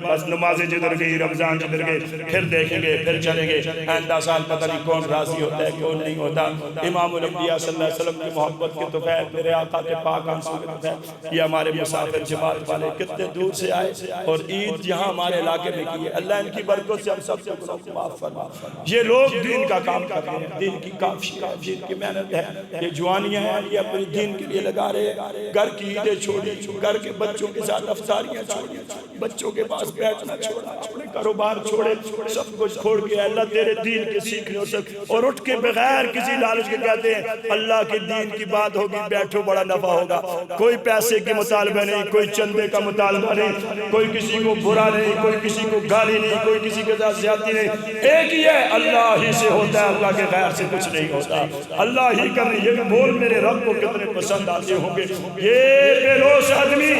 بس نمازیں جدھر گئی، رمضان جدھر گئے، پھر دیکھیں گے، پھر چلیں گے، آئندہ سال پتہ نہیں کون راضی ہوتا ہے کون نہیں ہوتا۔ امام الانبیاء صلی اللہ علیہ وسلم کی محبت کے طفیل، میرے آقا کے پاک آنسوں کے طفیل، یہ ہمارے مسافر جماعت والے کتنے دور سے آئے اور عید یہاں ہمارے علاقے میں کی ہے۔ اللہ ان کی برکت سے ہم سب سے گناہ معاف فرما۔ یہ لوگ دین کا کام کر رہے ہیں، دین کی کافی ہے، دین کی محنت ہے، یہ جوانیاں ہیں، یہ اپنی دین کے لیے لگا رہے ہیں، گھر کی عیدیں چھوڑی، گھر کے بچوں کے ساتھ افطاریاں چھوڑی، بچوں کے پاس بیٹھنا چھوڑا، اپنے کاروبار چھوڑے، سب کچھ چھوڑ کے اللہ تیرے دین کے سیکھنے ہو سک، اور اٹھ کے بغیر کسی لالچ کے کہتے ہیں اللہ کے دین کی بات ہوگی، بیٹھو بڑا نفع ہوگا۔ کوئی پیسے کی مطالبہ نہیں، کوئی چندے کا مطالبہ نہیں، کوئی کسی کو برا نہیں، کوئی کسی کو گالی نہیں، کوئی کسی کے ساتھ زیادتی نہیں، ایک ہی ہے اللہ ہی سے ہوتا ہے، اللہ کے غیر سے کچھ نہیں ہوتا، اللہ ہی کرنے۔ یہ بول میرے رب کو کتنے پسند آتے ہوں گے۔ یہ بے لوث آدمی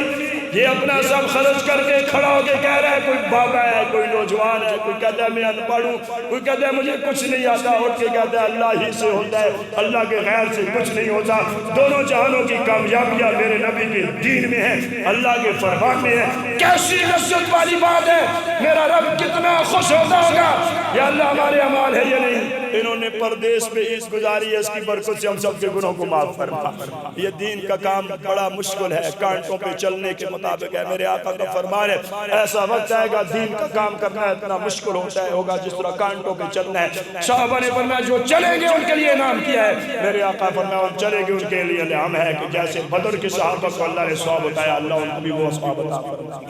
یہ اپنا سب خرچ کر کے کھڑا ہو کے کہہ رہا ہے، کوئی بابا ہے، کوئی نوجوان ہے، کوئی کہتا ہے میں ان پڑھ ہوں، کوئی کہتا ہے مجھے کچھ نہیں آتا، اٹھ کے کہتا ہے اللہ ہی سے ہوتا ہے، اللہ کے غیر سے کچھ نہیں ہوتا۔ دونوں جہانوں کی کامیابیاں میرے نبی کے دین میں ہیں، اللہ کے فرمان میں ہے۔ کیسی لذت والی بات ہے، میرا رب کتنا خوش ہوتا ہوگا، یا اللہ ہمارے اعمال ہے یا نہیں۔ انہوں نے پردیس میں عید گزاری ہے، اس کی برکت سے ہم سب کے گناہوں کو معاف فرما۔ یہ دین کا کام بڑا مشکل ہے، کانٹوں پہ چلنے کے مطابق ہے، میرے آقا کا فرمان ہے ایسا وقت آئے گا دین کا کام کرنا ہے اتنا مشکل ہوتا ہے ہوگا جس طرح کانٹوں پہ چلنا ہے۔ صحابہ نے فرمایا جو چلیں گے ان کے لیے انعام کیا ہے، میرے آقا فرمایا اور چلیں گے ان کے لیے انعام ہے کہ جیسے بدر کے صحابہ کو اللہ نے ثواب بتایا، اللہ ان کو بھی وہ ثواب عطا فرمائے۔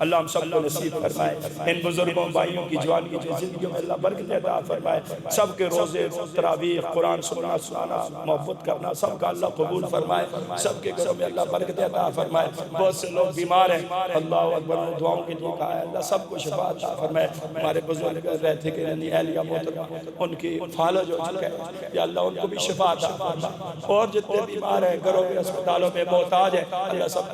اللہ ہم سب کو نصیب فرمائے، ان بزرگوں بھائیوں کی جوانی کی زندگیوں میں اللہ برکت عطا فرمائے، سب کے روزے تراویح قرآن سننا محبت کرنا سب کا اللہ قبول فرمائے، سب کے گھروں میں اللہ برکت عطا فرمائے۔ بہت سے لوگ بیمار ہیں، اللہ اکبر دعاؤں کے لیے کہا ہے، اللہ سب کو شفا عطا فرمائے۔ ہمارے بزرگ رہتے کہ نہیں اہلیہ محترمہ ان کی فالج ہو چکے ہیں، یا اللہ ان کو بھی شفا عطا فرمائے، اور جتنے بیمار ہیں گھروں میں اسپتالوں میں محتاج ہیں اللہ سب